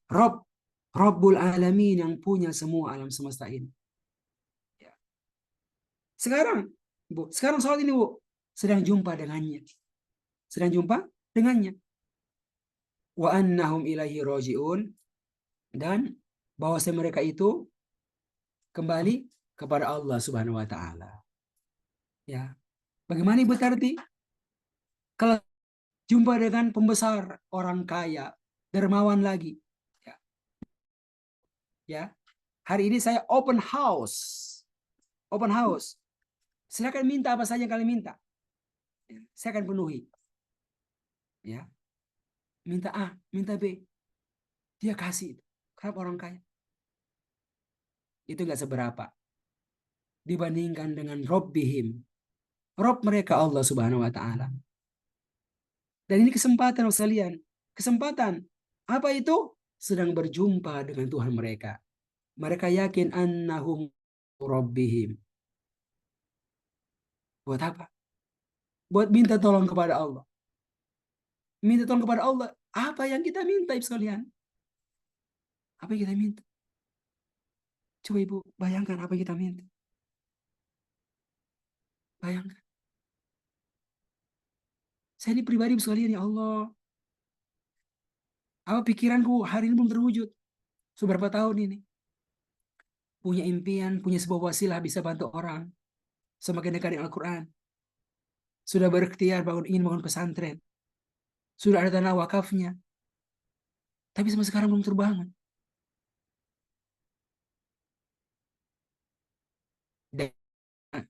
Rabbul Alamin, yang punya semua alam semesta ini. Ya. Sekarang sholat ini, Bu, sedang jumpa dengannya. Sedang jumpa dengannya. Wa annahum ilaihi raji'un, dan bahwa mereka itu kembali kepada Allah Subhanahu wa taala. Ya. Bagaimana Ibu Tarti? Kalau jumpa dengan pembesar, orang kaya, dermawan lagi. Ya. Hari ini saya open house. Open house. Silakan minta apa saja yang kalian minta. Ya. Saya akan penuhi. Ya. Minta A, minta B. Dia kasih. Kenapa orang kaya? Itu enggak seberapa dibandingkan dengan Rabbihim. Rabb mereka Allah Subhanahu wa taala. Dan ini kesempatan sekalian. Kesempatan. Apa itu? Sedang berjumpa dengan Tuhan mereka. Mereka yakin annahum Rabbihim. Buat apa? Buat minta tolong kepada Allah. Minta tolong kepada Allah. Apa yang kita minta, Ibu sekalian? Apa yang kita minta? Coba Ibu bayangkan apa yang kita minta. Bayangkan. Saya ini pribadi, Ibu sekalian, ya Allah. Apa pikiranku hari ini belum terwujud. Sudah berapa tahun ini? Punya impian, punya sebuah wasilah bisa bantu orang. Semakin dekat dengan Al-Quran. Sudah berikhtiar ingin bangun pesantren. Sudah ada tanah wakafnya. Tapi sampai sekarang belum terbangun. Dan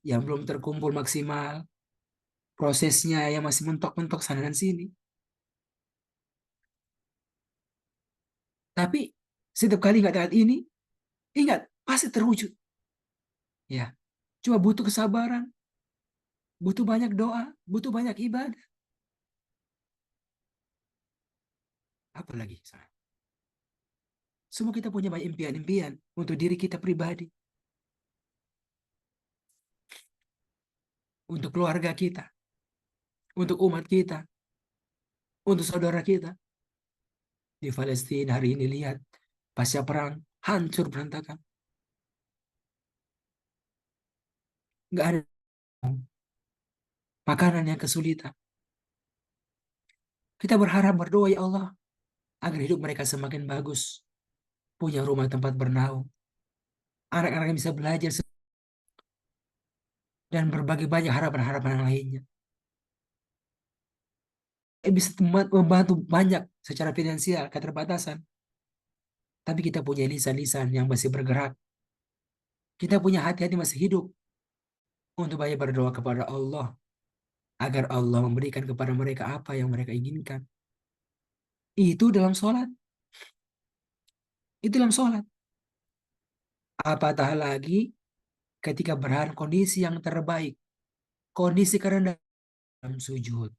yang belum terkumpul maksimal. Prosesnya yang masih mentok-mentok sana dan sini. Tapi setiap kali ingat ini, ingat, pasti terwujud. Ya, coba butuh kesabaran, butuh banyak doa, butuh banyak ibadah. Apalagi, semua kita punya banyak impian-impian untuk diri kita pribadi, untuk keluarga kita, untuk umat kita, untuk saudara kita. Di Palestina hari ini lihat, pasca perang hancur berantakan. Nggak ada makanan yang kesulitan. Kita berharap, berdoa, ya Allah, agar hidup mereka semakin bagus. Punya rumah tempat bernaung. Anak-anak yang bisa belajar. Dan berbagai banyak harapan-harapan yang lainnya. Bisa membantu banyak secara finansial, keterbatasan. Tapi kita punya lisan-lisan yang masih bergerak. Kita punya hati-hati masih hidup. Untuk banyak berdoa kepada Allah. Agar Allah memberikan kepada mereka apa yang mereka inginkan. Itu dalam sholat. Itu dalam sholat. Apatah lagi ketika berharap kondisi yang terbaik. Kondisi kerendahan dalam sujud.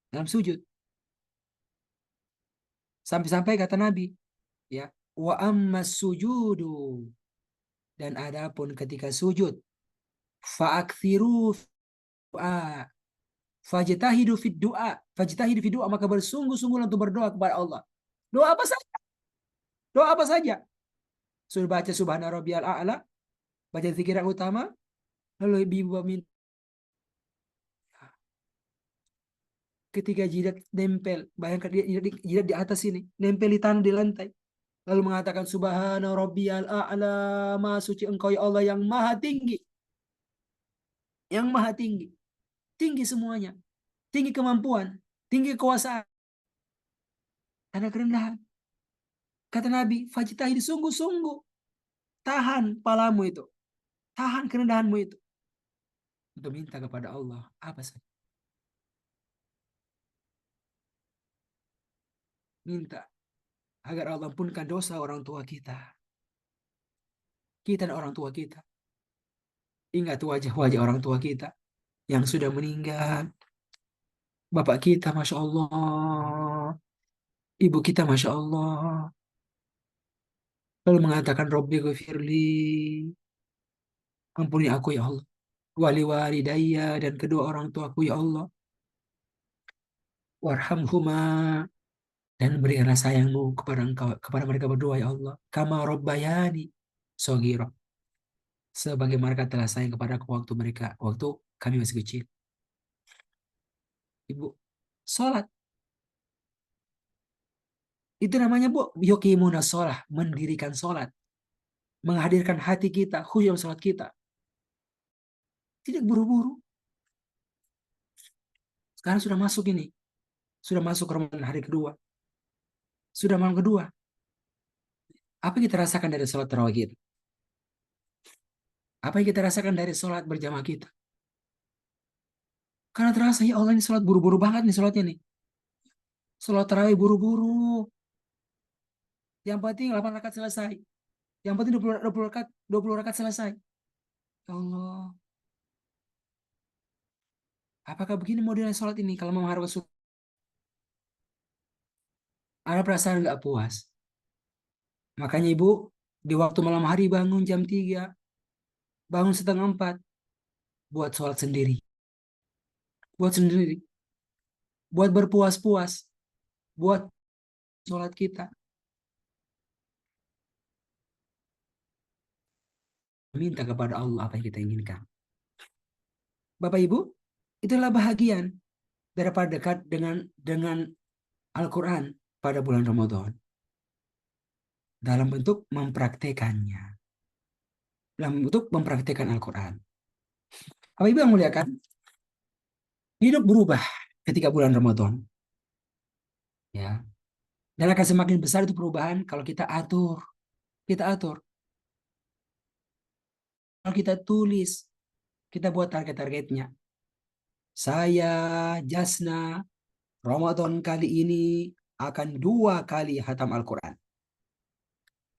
Dalam sujud. Sampai-sampai kata Nabi, ya, wa ammas sujudu, dan adapun ketika sujud, fa'akthiru du'a, fajtahidu fid du'a, maka bersungguh-sungguh untuk berdoa kepada Allah. Doa apa saja? Doa apa saja? Sudah baca subhana rabbiyal a'la, baca zikir yang utama, lalu ibu minta ketika jidat nempel, bayangkan jidat di atas ini, nempel di tanah, di lantai. Lalu mengatakan subhana rabbiyal a'la, maha suci engkau ya Allah yang maha tinggi. Yang maha tinggi. Tinggi semuanya. Tinggi kemampuan, tinggi kekuasaan. Karena kerendahan. Kata Nabi, fajtahid, sungguh-sungguh. Tahan palamu itu. Tahan kerendahanmu itu. Untuk minta kepada Allah. Apa saja. Minta agar Allah ampunkan dosa orang tua kita. Kita dan orang tua kita. Ingat wajah-wajah orang tua kita yang sudah meninggal. Bapak kita, Masya Allah. Ibu kita, Masya Allah. Lalu mengatakan, Robbi ghafirli. Ampuni aku ya Allah. Wali walidayya, dan kedua orang tuaku ya Allah. Warhamhuma, dan berikanlah sayangmu kepada engkau, kepada mereka berdua ya Allah. Kama robbayani shogiro. Sebagai mereka telah sayang kepada aku waktu kami masih kecil. Ibu, sholat. Itu namanya Bu, yuqimuna sholat, mendirikan sholat. Menghadirkan hati kita, khusyuk sholat kita. Tidak buru-buru. Sekarang sudah masuk ini. Sudah masuk Ramadan hari kedua. Sudah malam kedua. Apa yang kita rasakan dari sholat tarawih kita? Apa yang kita rasakan dari sholat berjamaah kita? Karena terasa, ya Allah ini sholat buru-buru banget nih sholatnya nih. Sholat tarawih buru-buru. Yang penting 8 rakaat selesai. Yang penting 20 rakaat selesai. Ya Allah. Apakah begini modelnya sholat ini kalau mengharapkan surga? Ada perasaan nggak puas. Makanya Ibu, di waktu malam hari bangun jam 3, bangun setengah 4, buat sholat sendiri. Buat sendiri. Buat berpuas-puas. Buat sholat kita. Minta kepada Allah apa yang kita inginkan. Bapak Ibu, itulah bahagian daripada dekat dengan Al-Quran pada bulan Ramadan. Dalam bentuk mempraktekannya. Dalam bentuk mempraktekkan Al-Quran. Bapak Ibu yang muliakan, hidup berubah ketika bulan Ramadan. Ya. Dan akan semakin besar itu perubahan kalau kita atur. Kita atur. Kalau kita tulis, kita buat target-targetnya. Saya, Jasna, Ramadan kali ini akan 2 kali hatam Al-Quran.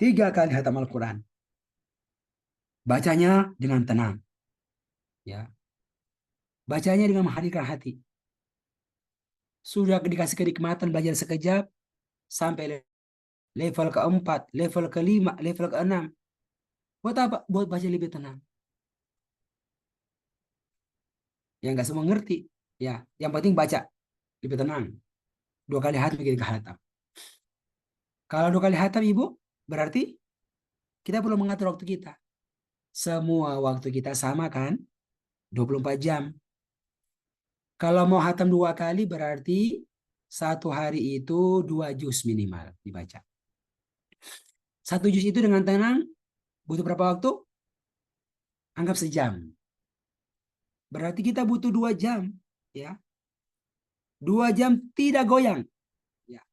3 kali hatam Al-Quran. Bacanya dengan tenang. Ya. Bacanya dengan menghadirkan hati. Sudah dikasih kenikmatan belajar sekejap, sampai level ke-4, level ke-5, level ke-6. Buat apa? Buat baca lebih tenang. Yang nggak semua ngerti. Ya, yang penting baca. Lebih tenang. 2 kali hatam, 3 kali hatam. Kalau 2 kali hatam, Ibu, berarti kita perlu mengatur waktu kita. Semua waktu kita sama kan? 24 jam. Kalau mau hatam 2 kali, berarti 1 hari itu 2 juz minimal dibaca. 1 juz itu dengan tenang, butuh berapa waktu? Anggap sejam. Berarti kita butuh 2 jam. Ya. 2 jam tidak goyang. Ya.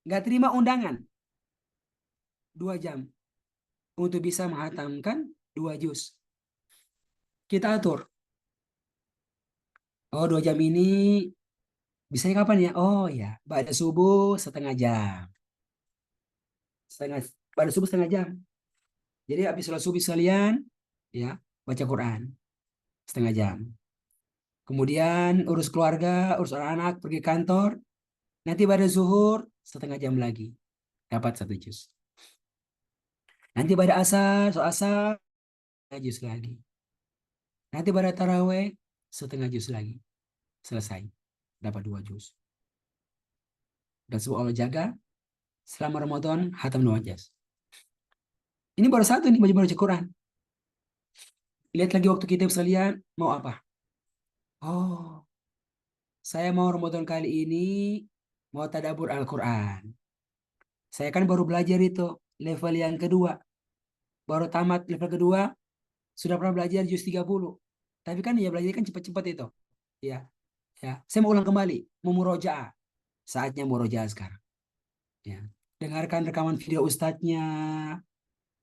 Nggak terima undangan. 2 jam. Untuk bisa menghatamkan 2 juz. Kita atur. Oh, 2 jam ini bisanya kapan ya? Oh ya, pada subuh setengah jam. Pada subuh setengah jam. Jadi habis sholat subuh sekalian, ya, baca Quran setengah jam. Kemudian urus keluarga, urus anak-anak, pergi kantor. Nanti pada zuhur setengah jam lagi. Dapat 1 juz. Nanti pada asar, sholat asar, setengah juz lagi. Nanti pada taraweh, setengah juz lagi. Selesai. Dapat 2 juz. Dan semoga Allah jaga, selama Ramadan, hatam 2 juz. Ini baru 1 nih, baca Quran. Lihat lagi waktu kita sekalian, mau apa? Oh, saya mau Ramadan kali ini mau tadabbur Al-Quran. Saya kan baru belajar itu level yang kedua. Baru tamat level kedua, sudah pernah belajar juz 30. Tapi kan ya belajar kan cepat-cepat itu. Ya, ya. Saya mau ulang kembali, mau murojaah. Saatnya murojaah sekarang. Ya. Dengarkan rekaman video ustadznya,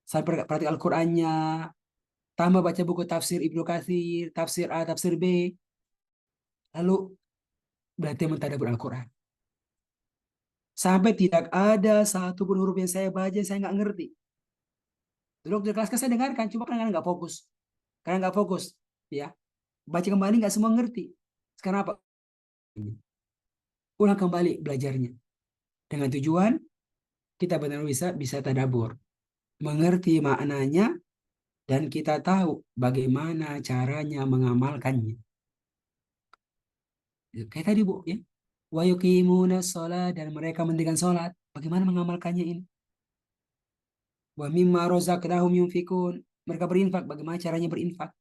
saya praktik Al-Qurannya, tambah baca buku tafsir Ibnu Katsir, tafsir A, tafsir B. Lalu berarti mentadabbur Al-Quran. Sampai tidak ada satu pun huruf yang saya baca, saya nggak ngerti. Dulu di kelas saya dengarkan, cuma kan nggak fokus. Karena nggak fokus, ya. Baca kembali nggak semua ngerti. Sekarang apa? Ulang kembali belajarnya. Dengan tujuan kita benar bisa tadabbur, mengerti maknanya, dan kita tahu bagaimana caranya mengamalkannya. Kayak tadi Bu, ya. Wa yuqimuna sholat, dan mereka mendirikan sholat. Bagaimana mengamalkannya ini? Wa mimma razaqnahum yunfikun. Mereka berinfak, bagaimana caranya berinfak?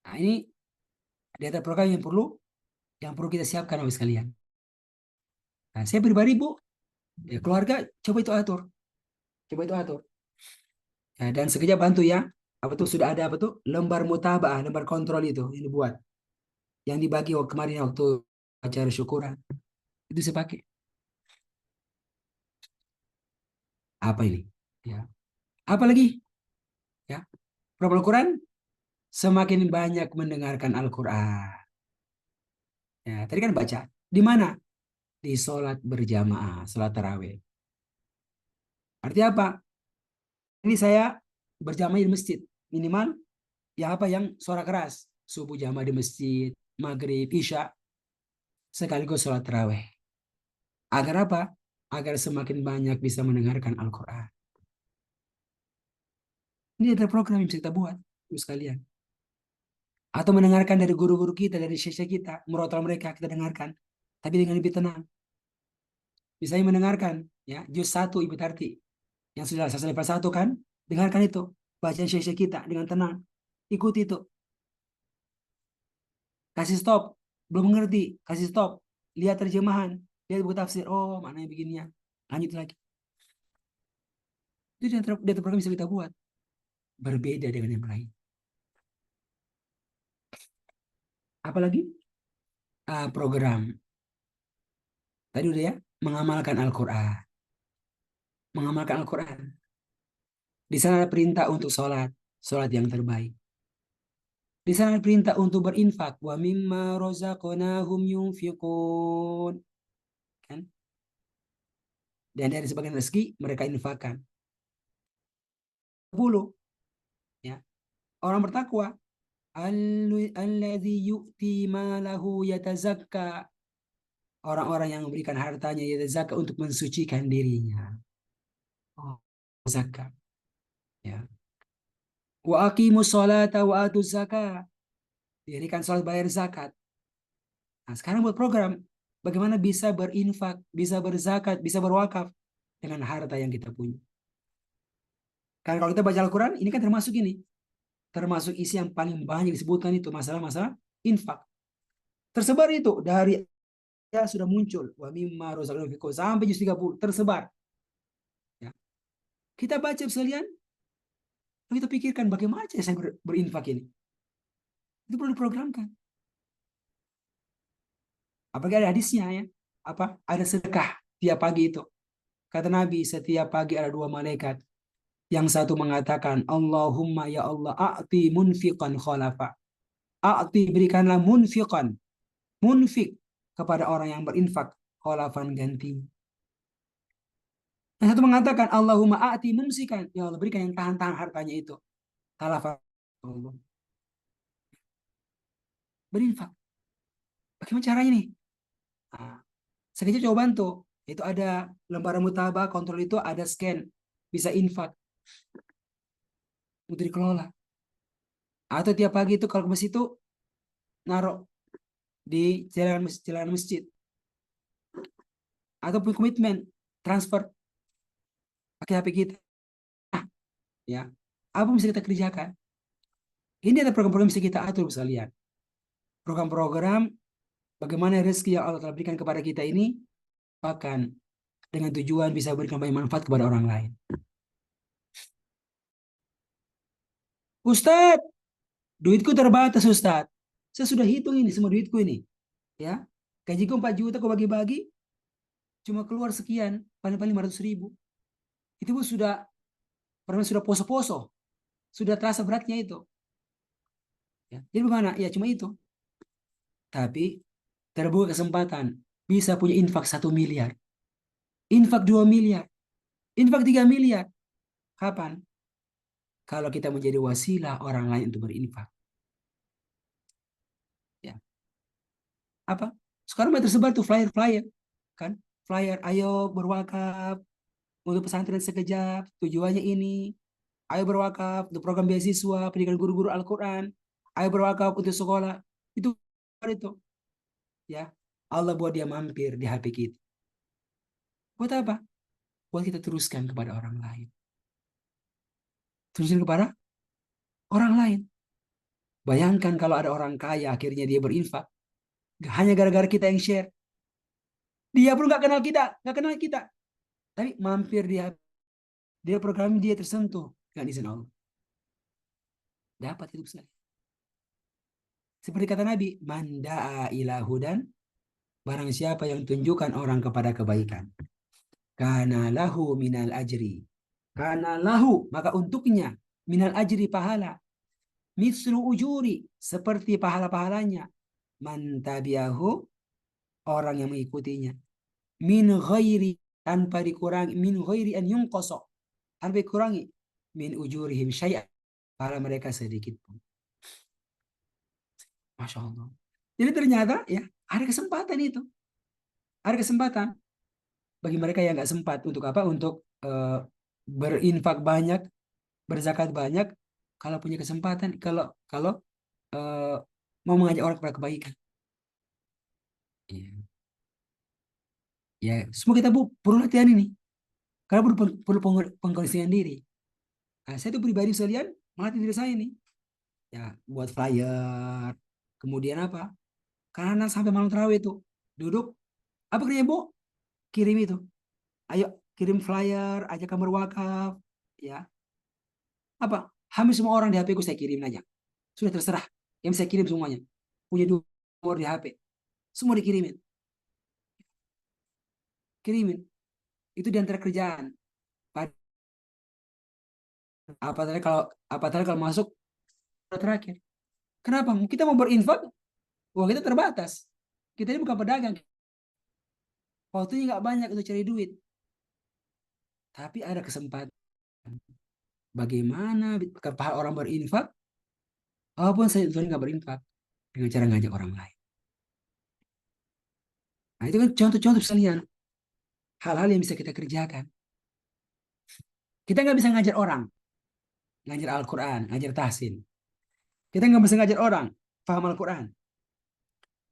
Nah, ini di antara program yang perlu kita siapkan oleh sekalian. Nah, saya pribadi Bu, ya, keluarga coba itu atur. Coba itu atur. Ya, dan sekejap bantu ya. Apa tuh sudah ada apa tuh? Lembar mutabaah, lembar kontrol itu yang dibuat. Yang dibagi kemarin waktu acara syukuran. Itu saya pakai. Apa ini? Ya. Apa lagi? Ya. Program Al-Quran, semakin banyak mendengarkan Al-Quran. Ya, tadi kan baca. Di mana? Di sholat berjamaah, sholat tarawih. Artinya apa? Ini saya berjamaah di masjid. Minimal ya apa yang suara keras. Subuh jamaah di masjid, maghrib, isya, sekaligus sholat tarawih. Agar apa? Agar semakin banyak bisa mendengarkan Al-Quran. Ini ada program yang bisa kita buat, sekalian. Atau mendengarkan dari guru-guru kita, dari syekh kita, murotal mereka kita dengarkan. Tapi dengan lebih tenang. Misalnya mendengarkan, ya, juz 1 Ibu Tarti. Yang sudah selesai level 1 kan, dengarkan itu. Bacaan syekh kita dengan tenang. Ikuti itu. Kasih stop. Belum mengerti, kasih stop. Lihat terjemahan, lihat buku tafsir. Oh, maknanya beginian. Lanjut lagi. Itu di program bisa kita buat. Berbeda dengan yang lain. Apalagi? Program. Tadi udah ya, mengamalkan Al-Quran. Mengamalkan Al-Quran. Di sana ada perintah untuk sholat. Sholat yang terbaik. Di sana ada perintah untuk berinfak. Wa mimma razaqnahum yunfiqun. Kan? Dan dari sebagian rezeki mereka infakkan. 10. Ya. Orang bertakwa. Alladzi yu'ti malahu yatazakka. Orang-orang yang memberikan hartanya yatazakka untuk mensucikan dirinya. Oh, zakat. Ya. Wa aqimus sholata wa atuz zakat. Dirikan sholat, bayar zakat. Nah, sekarang buat program bagaimana bisa berinfak, bisa berzakat, bisa berwakaf dengan harta yang kita punya. Karena kalau kita baca Al-Quran, ini kan termasuk ini. Termasuk isi yang paling banyak disebutkan itu masalah-masalah infak. Tersebar itu dari ya sudah muncul wa mimma razaqnahum yunfiqun sampai juz 30 tersebar. Ya. Kita baca sekalian, kita pikirkan bagaimana cara saya berinfak ini. Itu perlu diprogramkan. Apalagi ada hadisnya ya. Apa? Ada sedekah tiap pagi itu. Kata Nabi, setiap pagi ada 2 malaikat. Yang satu mengatakan, Allahumma ya Allah, a'ti munfiqan khalafa. A'ti, berikanlah munfiqan. Munfiq kepada orang yang berinfak. Khalafan, ganti. Yang satu mengatakan, Allahumma a'ti mumsikan. Ya Allah, berikan yang tahan-tahan hartanya itu. Khalafa. Allah. Berinfak. Bagaimana caranya nih? Nah, sekejap coba bantu. Itu ada lembaran mutabah, kontrol itu ada scan. Bisa infak. Untuk dikelola. Atau tiap pagi itu kalau ke masjid itu naruh di jalan masjid. Ataupun komitmen transfer pakai HP kita. Ya. Apa yang bisa kita kerjakan? Ini ada program-program yang bisa kita atur sekalian. Program-program Bagaimana rezeki yang Allah telah berikan kepada kita ini bahkan dengan tujuan bisa berikan banyak manfaat kepada orang lain. Ustadz, duitku terbatas Ustadz. Saya sudah hitung ini semua duitku ini. Ya, gajiku 4 juta kau bagi-bagi cuma keluar sekian, paling-paling 500.000. Itu pun sudah poso-poso, sudah terasa beratnya itu. Ya, jadi bagaimana? Ya cuma itu. Tapi terbuka kesempatan bisa punya infak 1 miliar, infak 2 miliar, infak 3 miliar. Kapan? Kalau kita menjadi wasilah orang lain untuk berinfak. Ya. Apa? Sekarang banyak tersebar tuh flyer-flyer, kan? Flyer, ayo berwakaf untuk pesantren sekejap. Tujuannya ini. Ayo berwakaf untuk program beasiswa, pendidikan guru-guru Al-Quran. Ayo berwakaf untuk sekolah. Itu. Ya. Allah buat dia mampir di HP kita. Buat apa? Buat kita teruskan kepada orang lain. Teruskan kepada orang lain. Bayangkan kalau ada orang kaya akhirnya dia berinfak. Hanya gara-gara kita yang share. Dia pun gak kenal kita. Tapi mampir dia program dia tersentuh dengan izin Allah. Dapat itu sekali. Seperti kata Nabi, man da'a ila hudan, barang siapa yang tunjukkan orang kepada kebaikan. Kana lahu minal ajri. Kana lahu, maka untuknya minal ajri pahala. Mislu ujuri, seperti pahala-pahalanya. Man tabi'ahu, orang yang mengikutinya. Min ghairi, tanpa dikurangi. Min ghairi an yungkoso, tanpa dikurangi. Min ujurihim syai'an, pahala mereka sedikit pun. Masya Allah. Jadi ternyata ya ada kesempatan itu. Ada kesempatan bagi mereka yang nggak sempat untuk apa? Untuk berinfak banyak, berzakat banyak. Kalau punya kesempatan, kalau mau mengajak orang kepada kebaikan. Ya, ya semua kita perlu latihan ini. Karena perlu pengkondisian diri. Nah, saya itu pribadi sekalian melatih diri saya ini. Ya, buat flyer. Kemudian apa? Karena sampai malam terawih itu duduk. Apa kerja Bu? Kirim itu. Ayo kirim flyer, ajakan berwakaf. Ya. Apa? Hampir semua orang di HP ku saya kirim aja. Sudah terserah. Yang saya kirim semuanya. Punya nomor di HP. Semua dikirimin. Kirimin. Itu di antara kerjaan. Apalagi kalau masuk terakhir. Kenapa? Kita mau berinfak, uang kita terbatas. Kita ini bukan pedagang. Waktunya nggak banyak untuk cari duit. Tapi ada kesempatan. Bagaimana pahala orang berinfak? Walaupun saya nggak berinfak. Dengan cara ngajak orang lain. Nah itu kan contoh-contoh sekalian. Hal-hal yang bisa kita kerjakan. Kita nggak bisa ngajar orang. Ngajar Al-Quran, ngajar tahsin. Kita nggak bisa ngajar orang paham Al-Quran.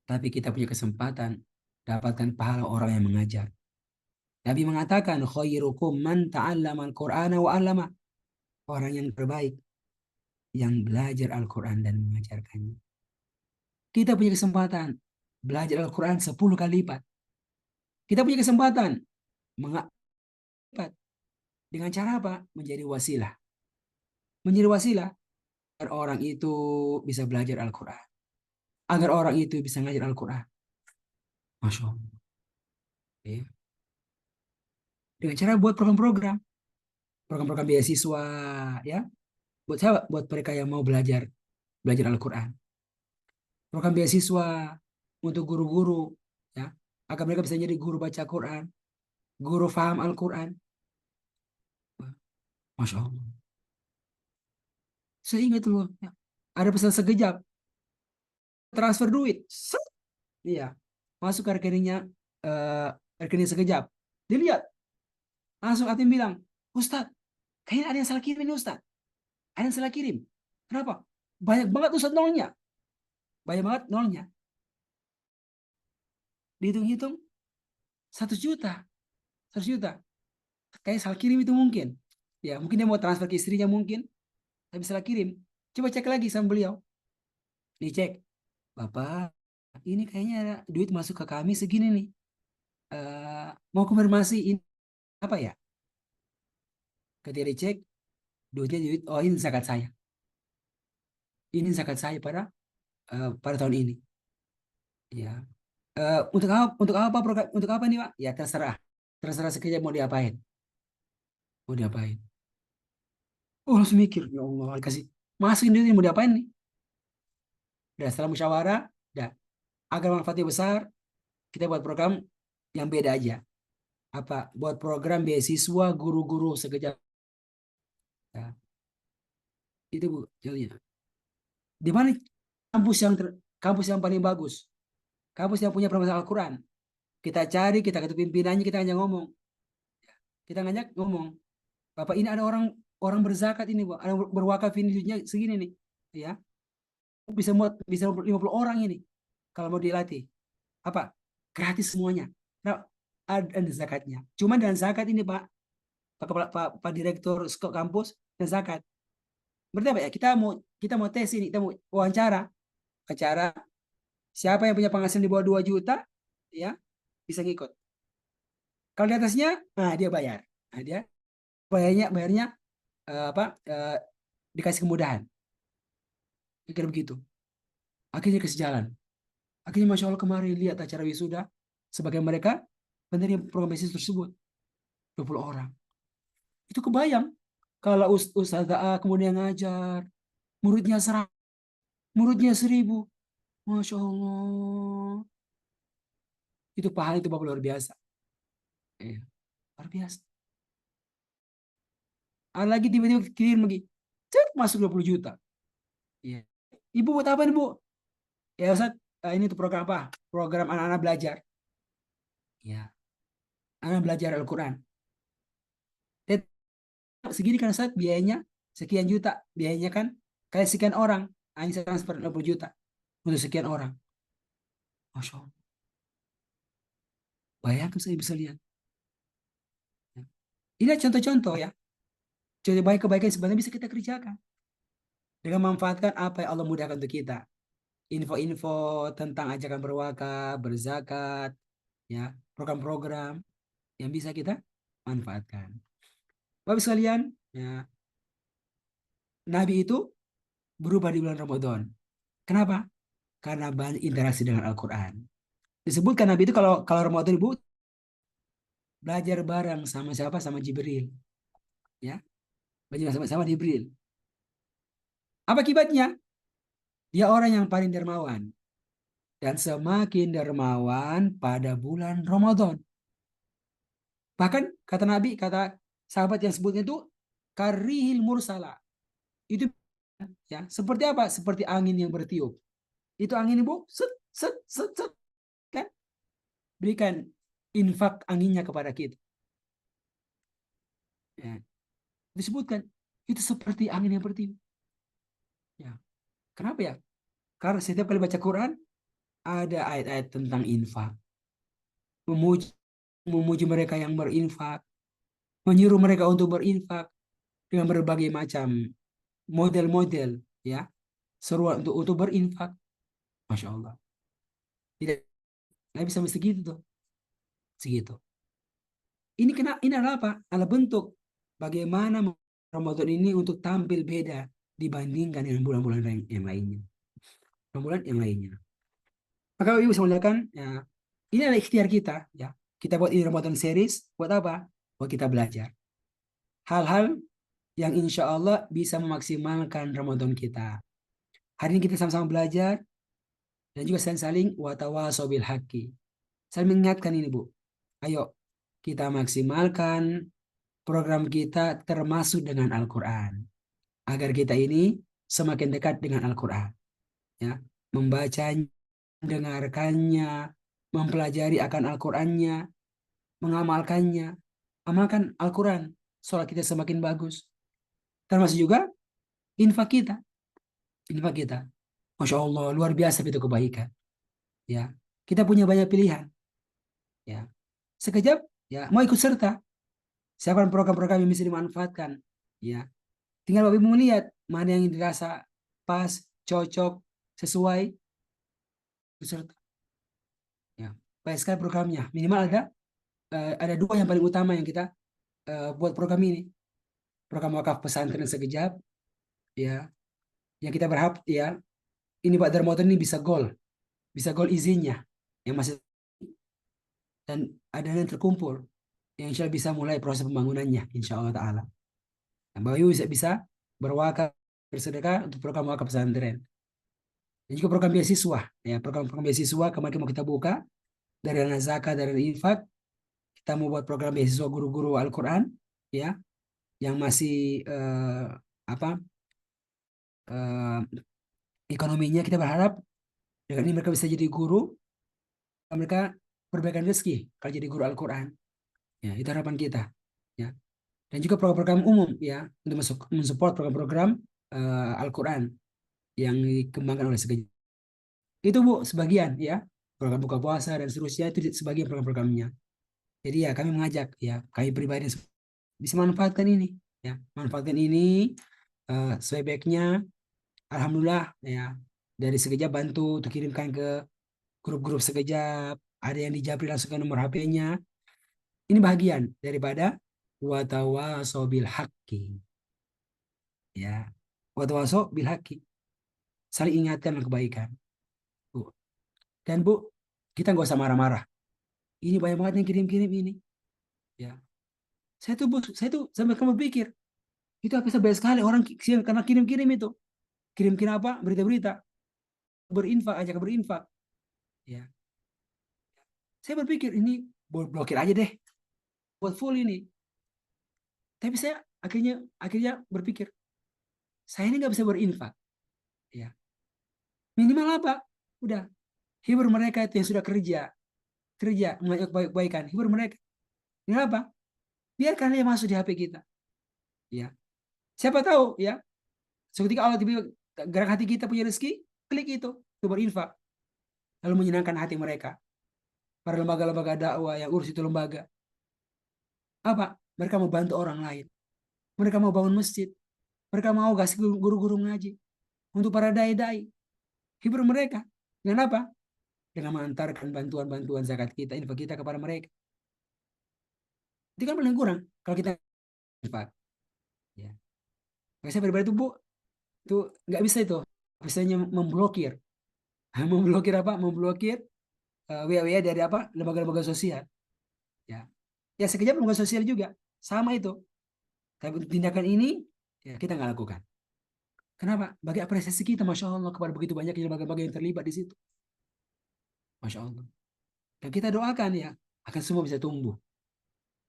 Tapi kita punya kesempatan dapatkan pahala orang yang mengajar. Nabi mengatakan, khairukum man ta'allama al-Qur'ana wa 'allama. Orang yang terbaik yang belajar Al-Quran dan mengajarkannya. Kita punya kesempatan belajar Al-Quran 10 kali lipat. Kita punya kesempatan lipat. Dengan cara apa? Menjadi wasilah. Menjadi wasilah agar orang itu bisa belajar Al-Quran. Agar orang itu bisa ngajar Al-Quran. Masya Allah. Ya. Dengan cara buat program-program beasiswa, ya. Buat siapa? Buat mereka yang mau belajar Al-Quran. Program beasiswa untuk guru-guru, ya, agar mereka bisa jadi guru baca Quran, guru faham Al-Quran. Masya Allah. Saya ingat loh, ya, ada pesan sekejap, transfer duit, iya, masuk ke rekening sekejap. Dilihat, langsung admin bilang, Ustadz, kayaknya ada yang salah kirim ini Ustadz. Ada yang salah kirim. Kenapa? Banyak banget Ustadz nolnya. Banyak banget nolnya. Dihitung-hitung 1 juta. 1 juta. Kayak salah kirim itu mungkin. Ya, mungkin dia mau transfer ke istrinya mungkin. Tapi salah kirim. Coba cek lagi sama beliau. Dicek. Bapak, Ini kayaknya duit masuk ke kami segini nih. Mau konfirmasi ini apa ya? Ketika dicek, duit, oh ini zakat saya. Ini zakat saya pada tahun ini. Ya. Untuk apa program? Untuk apa nih Pak? Ya terserah. Terserah sekejap mau diapain. Mau diapain. Oh langsung mikir, ya Allah kasih. Masukin duit ini mau diapain nih? Udah setelah musyawarah, udah. Agar manfaatnya besar, kita buat program yang beda aja. Apa? Buat program beasiswa guru-guru sekejap. Ya. Itu Bu, jadinya. Di mana kampus yang paling bagus? Kampus yang punya program Al-Quran. Kita cari, kita ketemu pimpinannya, kita ngajak ngomong. Kita ngajak ngomong. Bapak ini ada orang berzakat ini, Pak. Ada berwakaf ini duitnya segini nih. Ya. Bisa 50 orang ini kalau mau dilatih. Apa? Gratis semuanya. Nah, ada zakatnya. Cuma dan zakat ini Pak Direktur kampus dan zakat. Berarti apa ya? Kita mau tes ini, kita mau wawancara. Siapa yang punya penghasilan di bawah 2 juta ya bisa ngikut. Kalau di atasnya, nah dia bayar. Nah, dia bayarnya dikasih kemudahan. Kira begitu. Akhirnya kasih jalan. Akhirnya Masya Allah kemarin lihat acara wisuda sebagai mereka penerima program beasiswa tersebut 20 orang. Itu kebayang kalau Ustaz A kemudian ngajar muridnya 100, muridnya 1000. Masya Allah. Itu pahala itu Bapak luar biasa. Luar biasa. Ada lagi tiba-tiba kirim lagi. Masuk 20 juta. Ya. Ibu buat apa nih Bu? Ya Ustaz, ini tuh program apa? Program anak-anak belajar. Ya. Anak belajar Al-Quran. Segini kan Ustaz biayanya sekian juta. Biayanya kan kayak sekian orang. Hanya transfer 60 juta untuk sekian orang. Masya Allah. Bayangkan saya bisa lihat. Ini contoh-contoh ya. Contoh baik kebaikan sebenarnya bisa kita kerjakan. Dengan memanfaatkan apa yang Allah mudahkan untuk kita. Info-info tentang ajakan berwakaf, berzakat, ya, program-program yang bisa kita manfaatkan. Bapak sekalian, ya, Nabi itu berubah di bulan Ramadan. Kenapa? Karena banyak interaksi dengan Al-Quran. Disebutkan Nabi itu kalau Ramadan Ibu belajar bareng sama siapa? Sama Jibril. Ya, belajar sama Jibril. Apa akibatnya? Dia orang yang paling dermawan. Dan semakin dermawan pada bulan Ramadan. Bahkan kata Nabi, kata sahabat yang sebutnya itu karihil mursala. Itu ya, seperti apa? Seperti angin yang bertiup. Itu angin Ibu, set set set set kan? Berikan infak anginnya kepada kita. Ya. Disebutkan itu seperti angin yang bertiup. Ya. Kenapa ya? Karena setiap kali baca Quran ada ayat-ayat tentang infak. Memuji mereka yang berinfak, menyuruh mereka untuk berinfak dengan berbagai macam model-model, ya, seruan untuk berinfak. Masya Allah. Tidak bisa segitu tuh, segitu. Ini adalah apa? Adalah bentuk bagaimana Ramadan ini untuk tampil beda dibandingkan dengan bulan-bulan yang lainnya. Bulan yang lainnya. Maka Ibu bisa melihatkan, ya, ini adalah ikhtiar kita, ya. Kita buat ini Ramadan series, buat apa? Buat kita belajar hal-hal yang insya Allah bisa memaksimalkan Ramadan kita. Hari ini kita sama-sama belajar dan juga saling watawasau bil haqqi. Saling mengingatkan ini Bu. Ayo kita maksimalkan program kita termasuk dengan Al-Quran. Agar kita ini semakin dekat dengan Al-Quran. Ya, membacanya, mendengarkannya, mempelajari akan Al-Qurannya, mengamalkannya. Amalkan Al-Quran, sholat kita semakin bagus. Termasuk juga infak kita. Masya Allah, luar biasa itu kebaikan. Ya, kita punya banyak pilihan. Ya, sekejap, ya, mau ikut serta. Siapa program-program yang bisa dimanfaatkan. Ya, tinggal Bapak Ibu melihat mana yang dirasa pas, cocok, sesuai, ikut serta. banyak sekali programnya. Minimal ada dua yang paling utama yang kita buat program ini. Program wakaf pesantren sekejap, ya, yang kita berharap ya ini Pak Darmawan ini bisa goal izinnya yang masih, dan ada yang terkumpul yang insya Allah bisa mulai proses pembangunannya insya Allah Ta'ala. Nah, Bapak Ibu bisa berwakaf, bersedekah untuk program wakaf pesantren. Dan juga program beasiswa, ya, program beasiswa kemarin mau kita buka dari dana zakat, dari infak. Kita mau buat program beasiswa guru-guru Al-Quran, ya, yang masih ekonominya kita berharap dengan ini mereka bisa jadi guru, mereka perbaikan rezeki kalau jadi guru Al-Quran. Ya, itu harapan kita. Ya. Dan juga program-program umum, ya, untuk mensupport program-program Al-Quran yang dikembangkan oleh Sekejap. Itu Bu, sebagian, ya, program buka puasa dan seterusnya itu sebagian program-programnya. Jadi ya kami mengajak, ya, kami pribadi bisa manfaatkan ini, ya, manfaatkan ini sebaik-baiknya. Alhamdulillah, ya, dari Sekejap bantu untuk kirimkan ke grup-grup Sekejap, ada yang dijabri langsung ke nomor HP-nya. Ini bagian daripada watawaso bil haqqi, ya, watawaso bil haqqi, saling ingatkan kebaikan, Bu. Dan Bu, kita nggak usah marah-marah. Ini banyak banget yang kirim-kirim ini, ya. Saya tuh sampai kamu berpikir itu apa banyak sekali orang karena kirim-kirim itu, kirim-kirim apa, berita-berita berinfak, ajak berinfak, ya. Saya berpikir ini blokir aja deh, buat full ini. Tapi saya akhirnya berpikir saya ini nggak bisa berinfak, ya. Minimal apa? Udah hibur mereka itu yang sudah kerja mengajak baik-baikan, hibur mereka. Kenapa? Biarkan dia masuk di HP kita, ya. Siapa tahu, ya, seketika Allah tiba gerak hati kita punya rezeki, klik itu berinfak, lalu menyenangkan hati mereka. Para lembaga-lembaga dakwah yang urus itu lembaga, apa? Mereka mau bantu orang lain, mereka mau bangun masjid, mereka mau kasih guru-guru ngaji untuk para dai-dai, hibur mereka. Dengan apa? Dengan mengantarkan bantuan-bantuan zakat kita, infak kita kepada mereka. Itu kan paling kurang kalau kita infak, ya. Maka saya pribadi itu Bu, itu nggak bisa itu, misalnya memblokir apa? Memblokir WA dari apa? Lembaga-lembaga sosial, ya. Ya Sekejap lembaga sosial juga sama itu. Tapi untuk tindakan ini, ya, kita nggak lakukan. Kenapa? Bagi apresiasi kita, Masya Allah, kepada begitu banyak lembaga-lembaga yang terlibat di situ. Masya Allah. Dan kita doakan, ya, akan semua bisa tumbuh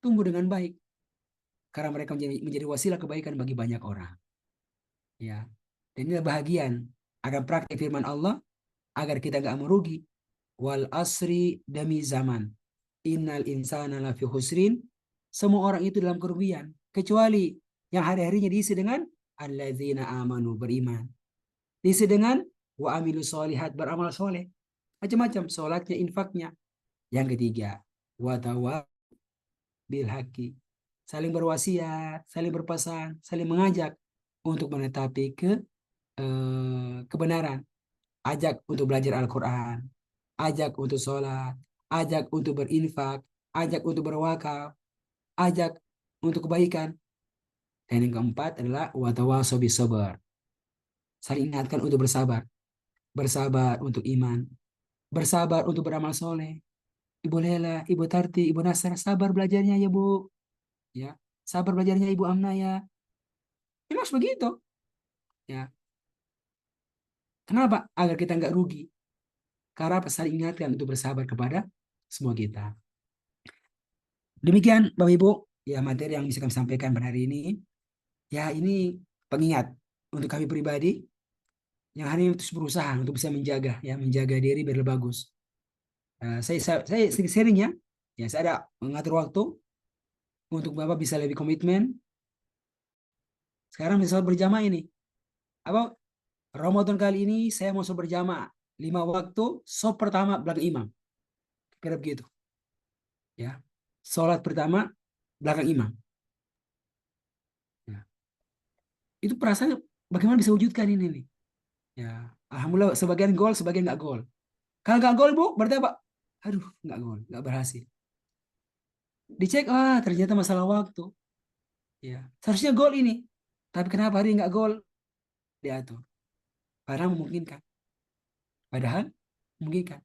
dengan baik. Karena mereka menjadi wasilah kebaikan bagi banyak orang. Ya. Dan inilah bahagian akan praktik firman Allah agar kita nggak merugi. Wal asri demi zaman. Innal insana lafi husrin. Semua orang itu dalam kerugian. Kecuali yang hari-harinya diisi dengan alladzina amanu, beriman. Diisi dengan wa amilu solihat, beramal soleh. Macam-macam, sholatnya, infaknya. Yang ketiga, watawa bil haqqi, saling berwasiat, saling berpesan, saling mengajak untuk menetapi kebenaran. Ajak untuk belajar Al-Quran, ajak untuk sholat, ajak untuk berinfak, ajak untuk berwakaf, ajak untuk kebaikan. Dan yang keempat adalah watawaso bis sabar, saling ingatkan untuk bersabar, bersabar untuk iman, bersabar untuk beramal soleh. Ibu Lela, Ibu Tarti, Ibu Nasr, sabar belajarnya ya Bu, ya, sabar belajarnya Ibu Amna ya. Ini harus begitu, ya. Kenapa? Agar kita nggak rugi. Karena saling ingatkan untuk bersabar kepada semua kita. Demikian Bapak Ibu, ya, materi yang bisa kami sampaikan pada hari ini. Ya, ini pengingat untuk kami pribadi yang hari ini terus berusaha untuk bisa menjaga diri biar lebih bagus. Saya sedikit sharing, ya. Ya, saya ada mengatur waktu untuk Bapak bisa lebih komitmen. Sekarang bisa berjamaah ini. Apa? Ramadan kali ini saya mau berjamaah 5 waktu, sof pertama belakang imam. Kira begitu. Ya. Sholat pertama belakang imam. Ya. Itu perasaannya bagaimana bisa wujudkan ini nih? Ya, alhamdulillah sebagian gol, sebagian nggak gol. Kalau nggak gol Bu, berarti apa? Aduh, nggak berhasil. Dicek, ternyata masalah waktu. Ya, seharusnya gol ini. Tapi kenapa hari ini nggak gol? Diatur. Padahal memungkinkan. Padahal memungkinkan.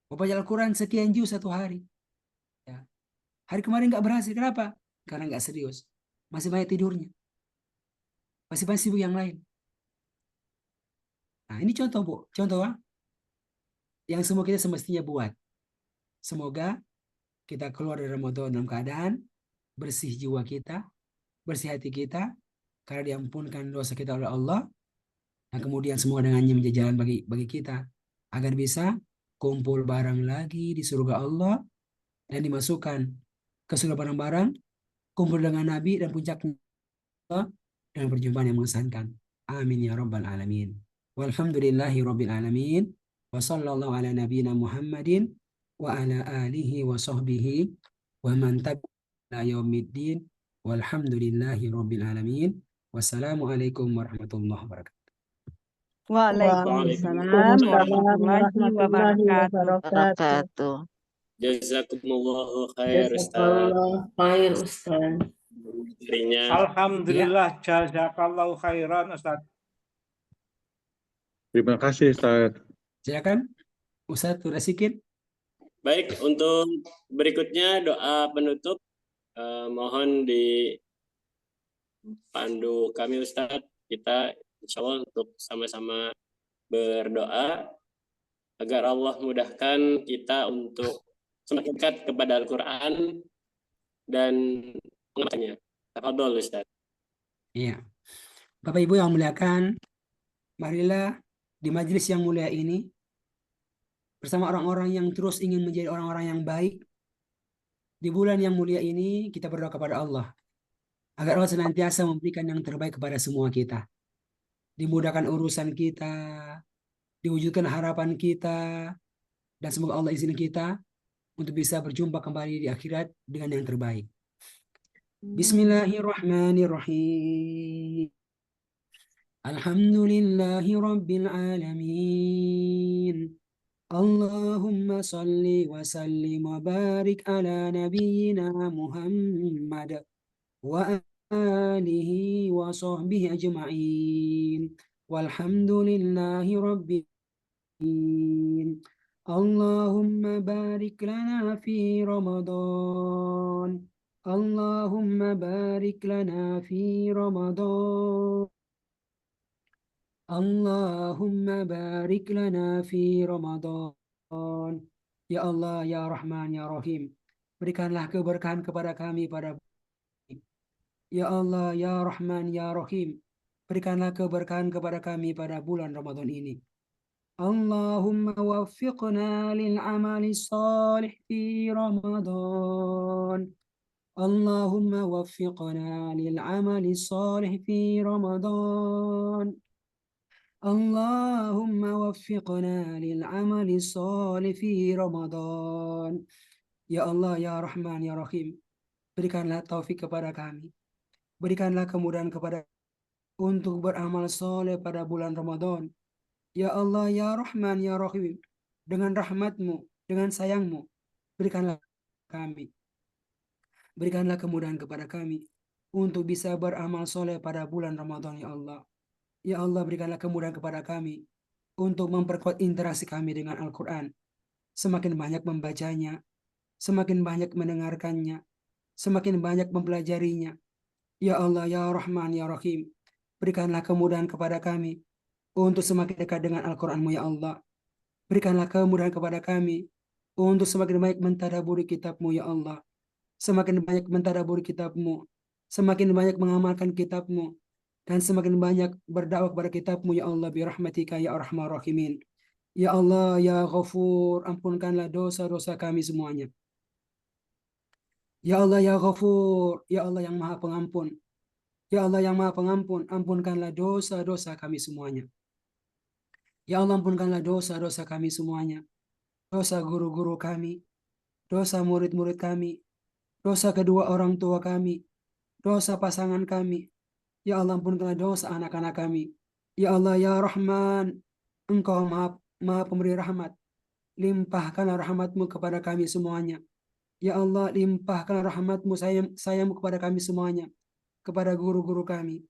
Bapak baca Al-Quran sekian juz satu hari. Ya. Hari kemarin nggak berhasil. Kenapa? Karena nggak serius. Masih banyak tidurnya. Masih banyak sibuk yang lain. Nah, ini contoh, Bu. Contoh yang semua kita semestinya buat. Semoga kita keluar dari Ramadan dalam keadaan bersih jiwa kita, bersih hati kita, karena diampunkan dosa kita oleh Allah, dan kemudian semua dengannya menjadi jalan bagi kita, agar bisa kumpul bareng lagi di surga Allah, dan dimasukkan ke surga bareng-bareng, kumpul dengan Nabi, dan puncaknya Allah dengan perjumpaan yang mengesankan. Amin ya rabbal alamin. Walhamdulillahi rabbil alamin. Wa sallallahu ala nabiyina Muhammadin wa ala alihi wa sahbihi wa man tabi'ala yaumiddin. Walhamdulillahi rabbil alamin. Wassalamualaikum warahmatullahi wabarakatuh. Waalaikumsalam warahmatullahi wabarakatuh. Jazakumullahu khair Ustaz. Jazakallah khair Ustaz. Materinya. Alhamdulillah, jazakallahu khairan Ustaz. Terima kasih Ustaz. Silakan Ustaz Rasikin. Baik, untuk berikutnya doa penutup, mohon dipandu kami Ustaz. Kita insya Allah untuk sama-sama berdoa agar Allah mudahkan kita untuk semakin dekat kepada Al-Quran dan mengamalkannya. Tafadhol Ustaz. Iya. Bapak Ibu yang muliakan, marilah di majelis yang mulia ini bersama orang-orang yang terus ingin menjadi orang-orang yang baik. Di bulan yang mulia ini kita berdoa kepada Allah agar Allah senantiasa memberikan yang terbaik kepada semua kita. Dimudahkan urusan kita, diwujudkan harapan kita, dan semoga Allah izinkan kita untuk bisa berjumpa kembali di akhirat dengan yang terbaik. Bismillahirrahmanirrahim. Alhamdulillahi rabbil alamin. Allahumma salli wa sallim wa barik ala nabiyyina Muhammad wa alihi wa sahbihi ajma'in. Walhamdulillahi rabbil alamin. Allahumma barik lana fi Ramadan. Allahumma barik lana fi Ramadan. Allahumma barik lana fi Ramadan. Ya Allah, ya Rahman, ya Rahim, berikanlah keberkahan kepada kami pada Ya Allah, ya Rahman, ya Rahim, berikanlah keberkahan kepada kami pada bulan Ramadan ini. Allahumma waffiqna lil amali salih fi Ramadan. Allahumma waffiqna lil amali salih fi Ramadan. Allahumma waffiqna lil amali salih fi Ramadan. Ya Allah, ya Rahman, ya Rahim, berikanlah taufik kepada kami. Berikanlah kemudahan kepada untuk beramal soleh pada bulan Ramadan. Ya Allah, ya Rahman, ya Rahim, dengan rahmatmu, dengan sayangmu, berikanlah kami. Berikanlah kemudahan kepada kami untuk bisa beramal soleh pada bulan Ramadan, ya Allah. Ya Allah, berikanlah kemudahan kepada kami untuk memperkuat interaksi kami dengan Al-Quran. Semakin banyak membacanya, semakin banyak mendengarkannya, semakin banyak mempelajarinya. Ya Allah, ya Rahman, ya Rahim, berikanlah kemudahan kepada kami untuk semakin dekat dengan Al-Quran-Mu, ya Allah. Berikanlah kemudahan kepada kami untuk semakin banyak mentadaburi kitab-Mu, ya Allah. Semakin banyak mentadaburi kitab-Mu, semakin banyak mengamalkan kitab-Mu, dan semakin banyak berdakwah kepada kitab-Mu, ya Allah, birahmatika ya arhamar rahimin. Ya Allah, ya Ghafur, ampunkanlah dosa-dosa kami semuanya. Ya Allah, ya Ghafur, ya Allah yang Maha Pengampun. Ya Allah yang Maha Pengampun, ampunkanlah dosa-dosa kami semuanya. Ya Allah, ampunkanlah dosa-dosa kami semuanya. Dosa guru-guru kami, dosa murid-murid kami, dosa kedua orang tua kami, dosa pasangan kami. Ya Allah, ampunkanlah dosa anak-anak kami. Ya Allah, ya Rahman, Engkau Maha Pemberi rahmat. limpahkanlah rahmat-Mu kepada kami semuanya. Ya Allah, limpahkanlah rahmat-Mu, sayang-Mu kepada kami semuanya, kepada guru-guru kami,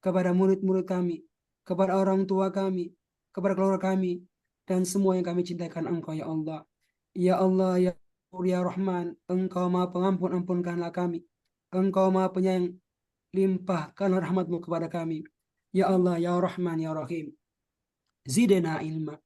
kepada murid-murid kami, kepada orang tua kami, kepada keluarga kami, dan semua yang kami cintakan Engkau, ya Allah. Ya Allah, ya Ghafur, ya Rahman, Engkau Maha Pengampun, ampunkanlah kami. Engkau Maha Penyayang, limpahkanlah rahmat-Mu kepada kami. Ya Allah, ya Rahman, ya Rahim, zidna ilma.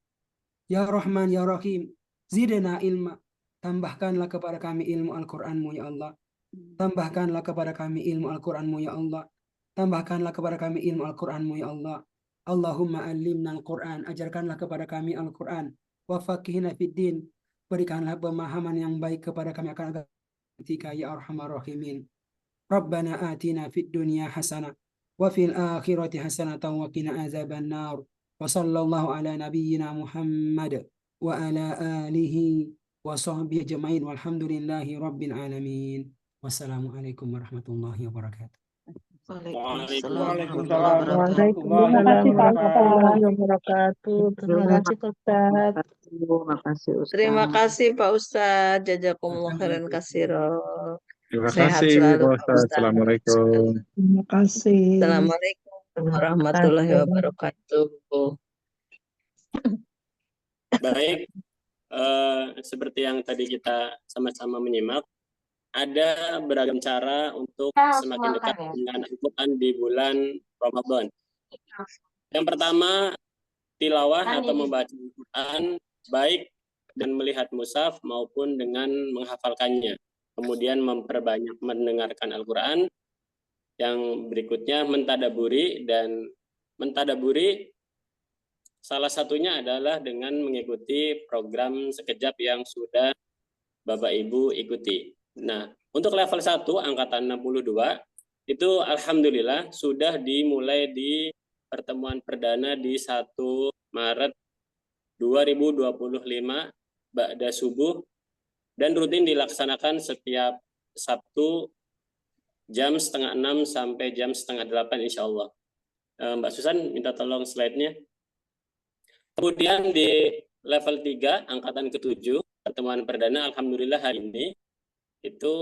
Ya Rahman, ya Rahim, zidna ilma. Tambahkanlah kepada kami ilmu Al-Quran-Mu, ya Allah. Tambahkanlah kepada kami ilmu Al-Quran-Mu, ya Allah. Tambahkanlah kepada kami ilmu Al-Quran-Mu, ya Allah. Allahumma alimna Al-Quran. Ajarkanlah kepada kami Al-Quran. Wa faqihna fid din. Berikanlah pemahaman yang baik kepada kami akan agama ketika, ya Arhamar Rahimin. Rabbana atina fid dunya hasanah wa fil akhirati hasanatan wa qina azaban nar. Wa sallallahu ala nabiyyina Muhammad wa ala alihi wa sahbihi ajma'in walhamdulillahi rabbil alamin. Wassalamualaikum warahmatullahi wabarakatuh. Waalaikumsalam Waalaikumsalam warahmatullahi warahmatullahi wabarakatuh. wabarakatuh. Terima kasih Pak Ustadz. Terima kasih Pak Ustadz. Jazakumullah khairan katsiran. Terima Sehat kasih selalu Pak Pak Ustadz. Ustadz. Assalamualaikum. Terima kasih. Assalamualaikum warahmatullahi wabarakatuh. Baik, seperti yang tadi kita sama-sama menyimak, ada beragam cara untuk semakin dekat dengan Al-Quran di bulan Ramadan. Yang pertama, tilawah atau membaca Al-Quran baik dan melihat mushaf maupun dengan menghafalkannya. Kemudian memperbanyak mendengarkan Al-Quran. Yang berikutnya mentadaburi, dan mentadaburi salah satunya adalah dengan mengikuti program sekejap yang sudah Bapak Ibu ikuti. Nah, untuk level 1 angkatan 62 itu alhamdulillah sudah dimulai di pertemuan perdana di 1 Maret 2025 ba'da subuh, dan rutin dilaksanakan setiap Sabtu jam 5:30 sampai jam 7:30 insya Allah. Mbak Susan minta tolong slide-nya. Kemudian di level 3 angkatan ke-7 pertemuan perdana alhamdulillah hari ini itu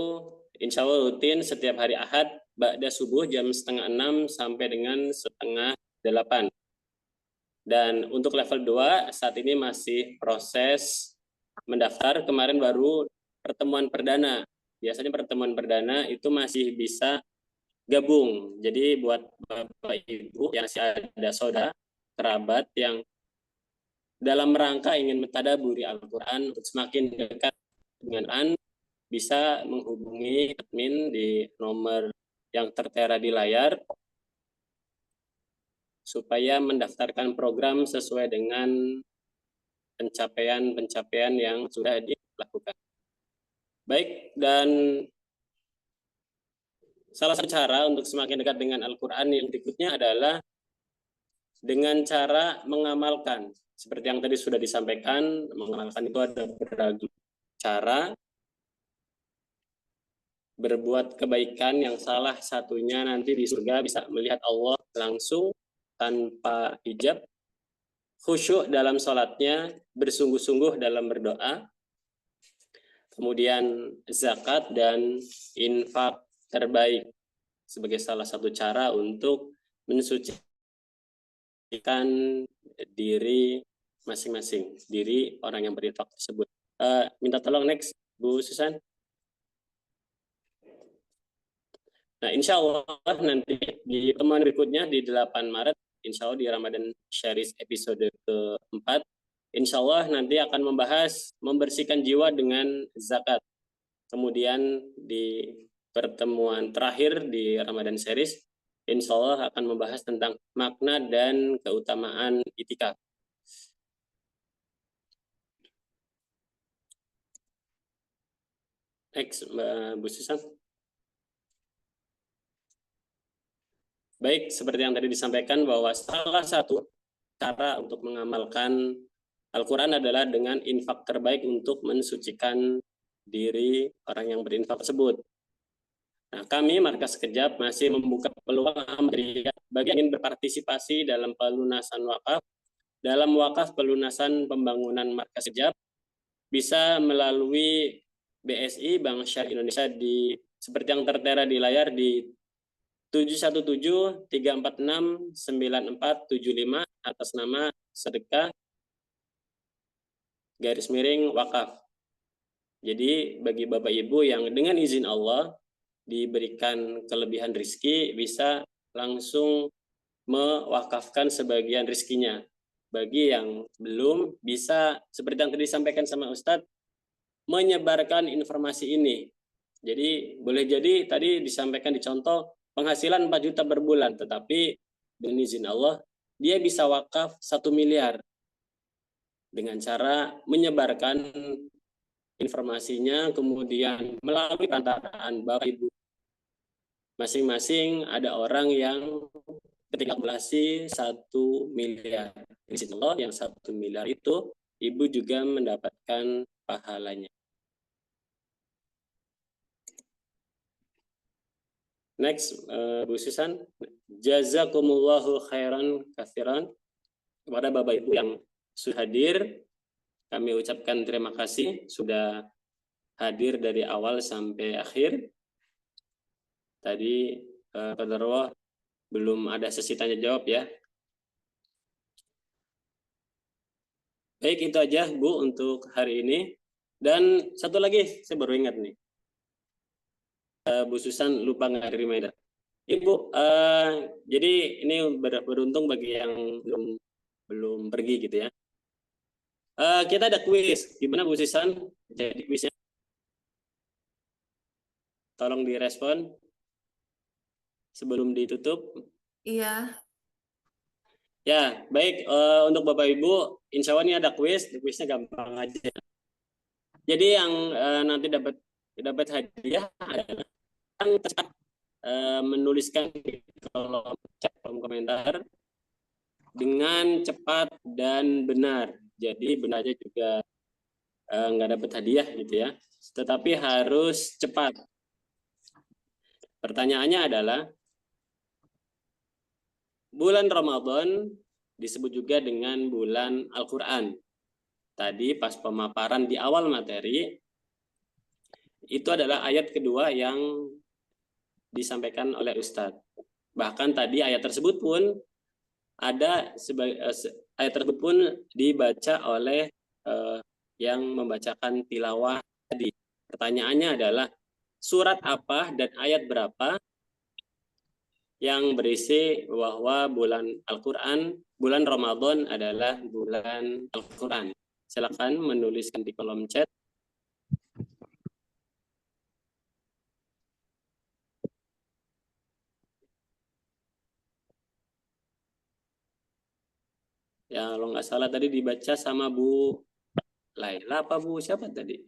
insya Allah rutin setiap hari Ahad ba'da subuh jam 5:30 sampai dengan 7:30. Dan untuk level 2 saat ini masih proses mendaftar. Kemarin baru pertemuan perdana. Biasanya pertemuan perdana itu masih bisa gabung. Jadi buat Bapak Ibu yang masih ada saudara, kerabat yang dalam rangka ingin mentadaburi Al-Quran untuk semakin dekat dengan Al-Quran, bisa menghubungi admin di nomor yang tertera di layar supaya mendaftarkan program sesuai dengan pencapaian yang sudah dilakukan. Baik, dan salah satu cara untuk semakin dekat dengan Al-Quran yang berikutnya adalah dengan cara mengamalkan. Seperti yang tadi sudah disampaikan, mengamalkan itu ada beragam cara. Berbuat kebaikan yang salah satunya nanti di surga bisa melihat Allah langsung tanpa hijab, khusyuk dalam sholatnya, bersungguh-sungguh dalam berdoa, kemudian zakat dan infak terbaik sebagai salah satu cara untuk mensucikan diri masing-masing, diri orang yang berinfak tersebut. Minta tolong next, Bu Susan. Nah, insya Allah nanti di pertemuan berikutnya di 8 Maret, insya Allah di Ramadan Series episode ke-4, insya Allah nanti akan membahas membersihkan jiwa dengan zakat. Kemudian di pertemuan terakhir di Ramadan Series, insya Allah akan membahas tentang makna dan keutamaan itikaf. Next, Mbak Bu Susan. Baik, seperti yang tadi disampaikan bahwa salah satu cara untuk mengamalkan Al-Quran adalah dengan infak terbaik untuk mensucikan diri orang yang berinfak tersebut. Nah, kami Markas Sekejap masih membuka peluang bagi yang ingin berpartisipasi dalam pelunasan wakaf, dalam wakaf pelunasan pembangunan Markas Sekejap, bisa melalui BSI Bank Syariah Indonesia di seperti yang tertera di layar di 717-346-9475 atas nama sedekah _wakaf. Jadi bagi Bapak Ibu yang dengan izin Allah diberikan kelebihan rizki bisa langsung mewakafkan sebagian rizkinya. Bagi yang belum bisa seperti yang tadi disampaikan sama Ustadz, menyebarkan informasi ini. Jadi boleh jadi tadi disampaikan di contoh penghasilan 4 juta per bulan, tetapi dengan izin Allah dia bisa wakaf 1 miliar dengan cara menyebarkan informasinya, kemudian melalui perantaraan Bapak Ibu. Masing-masing ada orang yang ketika akumulasi 1 miliar. Izin Allah yang 1 miliar itu Ibu juga mendapatkan pahalanya. Next, Bu Susan, jazakumullahu khairan katsiran. Kepada Bapak Ibu yang sudah hadir, kami ucapkan terima kasih sudah hadir dari awal sampai akhir. Tadi qadarullah belum ada sesi tanya jawab ya. Baik, itu aja Bu untuk hari ini. Dan satu lagi saya baru ingat nih. Bu Susan lupa nggak reminder. Ibu, jadi ini beruntung bagi yang belum pergi gitu ya. Kita ada kuis. Gimana Bu Susan? Jadi kuisnya. Tolong direspon sebelum ditutup. Iya. Ya, baik. Untuk Bapak Ibu, insya Allah ini ada kuis. Kuisnya gampang aja. Jadi yang nanti dapat hadiah adalah yang cepat menuliskan di kolom chat komentar dengan cepat dan benar. Jadi benarnya juga nggak dapat hadiah gitu ya. Tetapi harus cepat. Pertanyaannya adalah, bulan Ramadan disebut juga dengan bulan Al-Quran. Tadi pas pemaparan di awal materi, itu adalah ayat kedua yang disampaikan oleh Ustadz. Bahkan tadi ayat tersebut pun ayat tersebut pun dibaca oleh yang membacakan tilawah tadi. Pertanyaannya adalah, surat apa dan ayat berapa yang berisi bahwa bulan Al-Quran, bulan Ramadan adalah bulan Al-Quran. Silakan menuliskan di kolom chat. Ya, kalau nggak salah tadi dibaca sama Bu Laila apa Bu siapa tadi?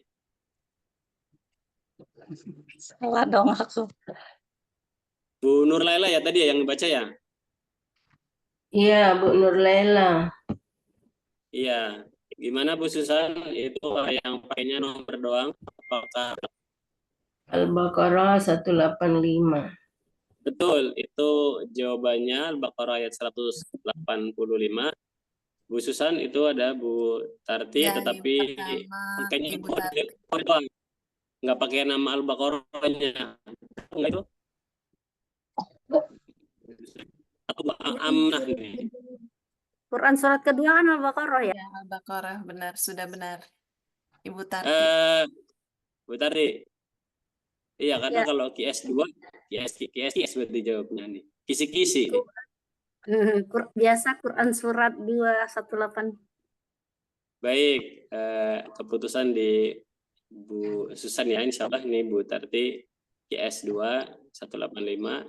Salah dong aku. Bu Nur Laila ya tadi ya yang dibaca ya? Iya, Bu Nur Laila. Iya. Gimana Bu Susan? Itu yang pakainya nomor doang? Apakah Al-Baqarah 185. betul? Itu jawabannya Al-Baqarah ayat 185. Bu Susan itu ada Bu Tarti, Ya, tetapi pakainya kode doang. Nggak pakai nama Al-Baqarahnya. Enggak itu? Atau Amnah ini? Quran surat kedua kan Al-Baqarah ya? Ya, Al-Baqarah, benar, sudah benar. Ibu Tarti. Bu Tarti. Iya, karena Ya. kalau QS2, QS berarti jawabnya nih. Kisi-kisi. Biasa Quran surat 218. Baik, keputusan di Bu Susan ya, insya Allah ini Bu Tarti QS2 185.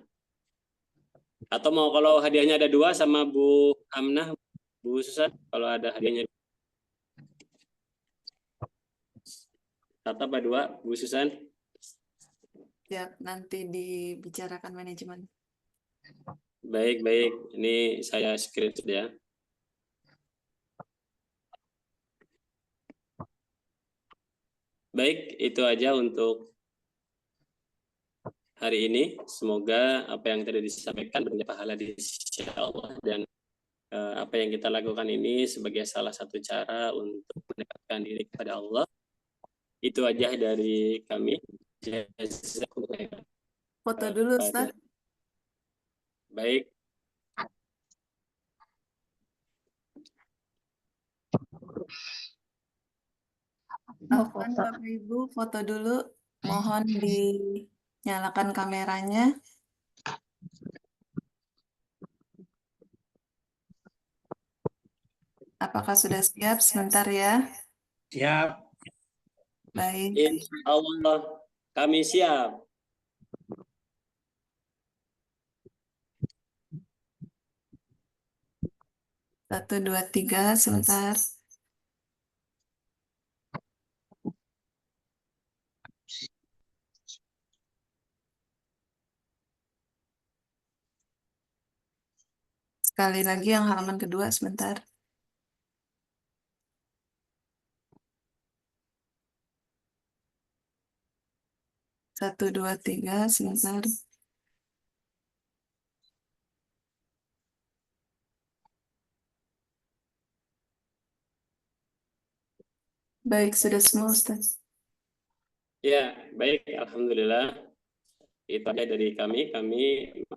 Atau mau kalau hadiahnya ada 2 sama Bu Amnah, Bu Susan, kalau ada hadiahnya 1 apa 2, Bu Susan? Ya, nanti dibicarakan manajemen. Baik, ini saya screenshot ya. Baik, itu aja untuk hari ini. Semoga apa yang tadi disampaikan berlimpah pahala di sisi Allah, dan apa yang kita lakukan ini sebagai salah satu cara untuk mendekatkan diri kepada Allah. Itu aja dari kami. Jazakumullah khairan. Foto dulu, Ustaz. Baik. Afwan, Bapak Ibu, foto dulu. Mohon dinyalakan kameranya. Apakah sudah siap? Sebentar ya. Siap. Baik. Insya Allah kami siap. Satu, dua, tiga. Sebentar. Sekali lagi yang halaman kedua. Sebentar. Satu, dua, tiga. Sebentar. Baik, sudah semua, Ustaz. Ya, baik. Alhamdulillah. Itu aja dari kami. Kami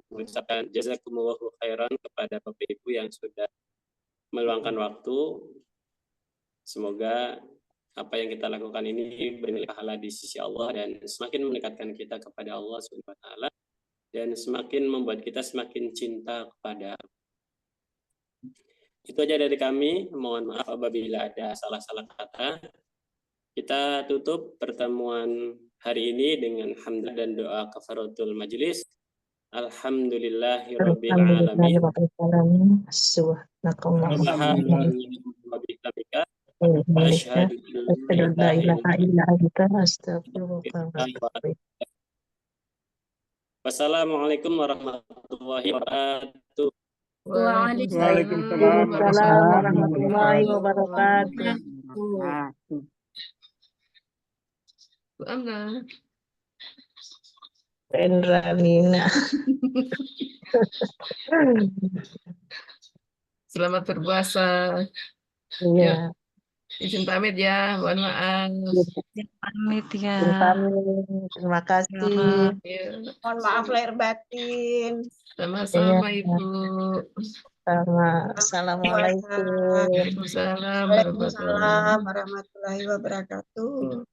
mengucapkan jazakumullahu khairan kepada Bapak Ibu yang sudah meluangkan waktu. Semoga apa yang kita lakukan ini bernilai pahala di sisi Allah dan semakin mendekatkan kita kepada Allah Subhanahu wa taala dan semakin membuat kita semakin cinta kepada Allah. Itu aja dari kami. Mohon maaf apabila ada salah-salah kata. Kita tutup pertemuan hari ini dengan hamd dan doa kafaratul majlis. Alhamdulillahirabbil alamin. Asyhadu an la ilaha illa anta. Wassalamualaikum warahmatullahi wabarakatuh. Waalaikumsalam warahmatullahi wabarakatuh. Rendra Nina. Selamat berpuasa. Iya. Izin pamit ya, mohon maaf. Pamit ya. Terima kasih. Ya, Mohon maaf lahir batin. sama-sama Ibu. Assalamualaikum. Waalaikumsalam warahmatullahi Waalaikumsalam warahmatullahi wabarakatuh.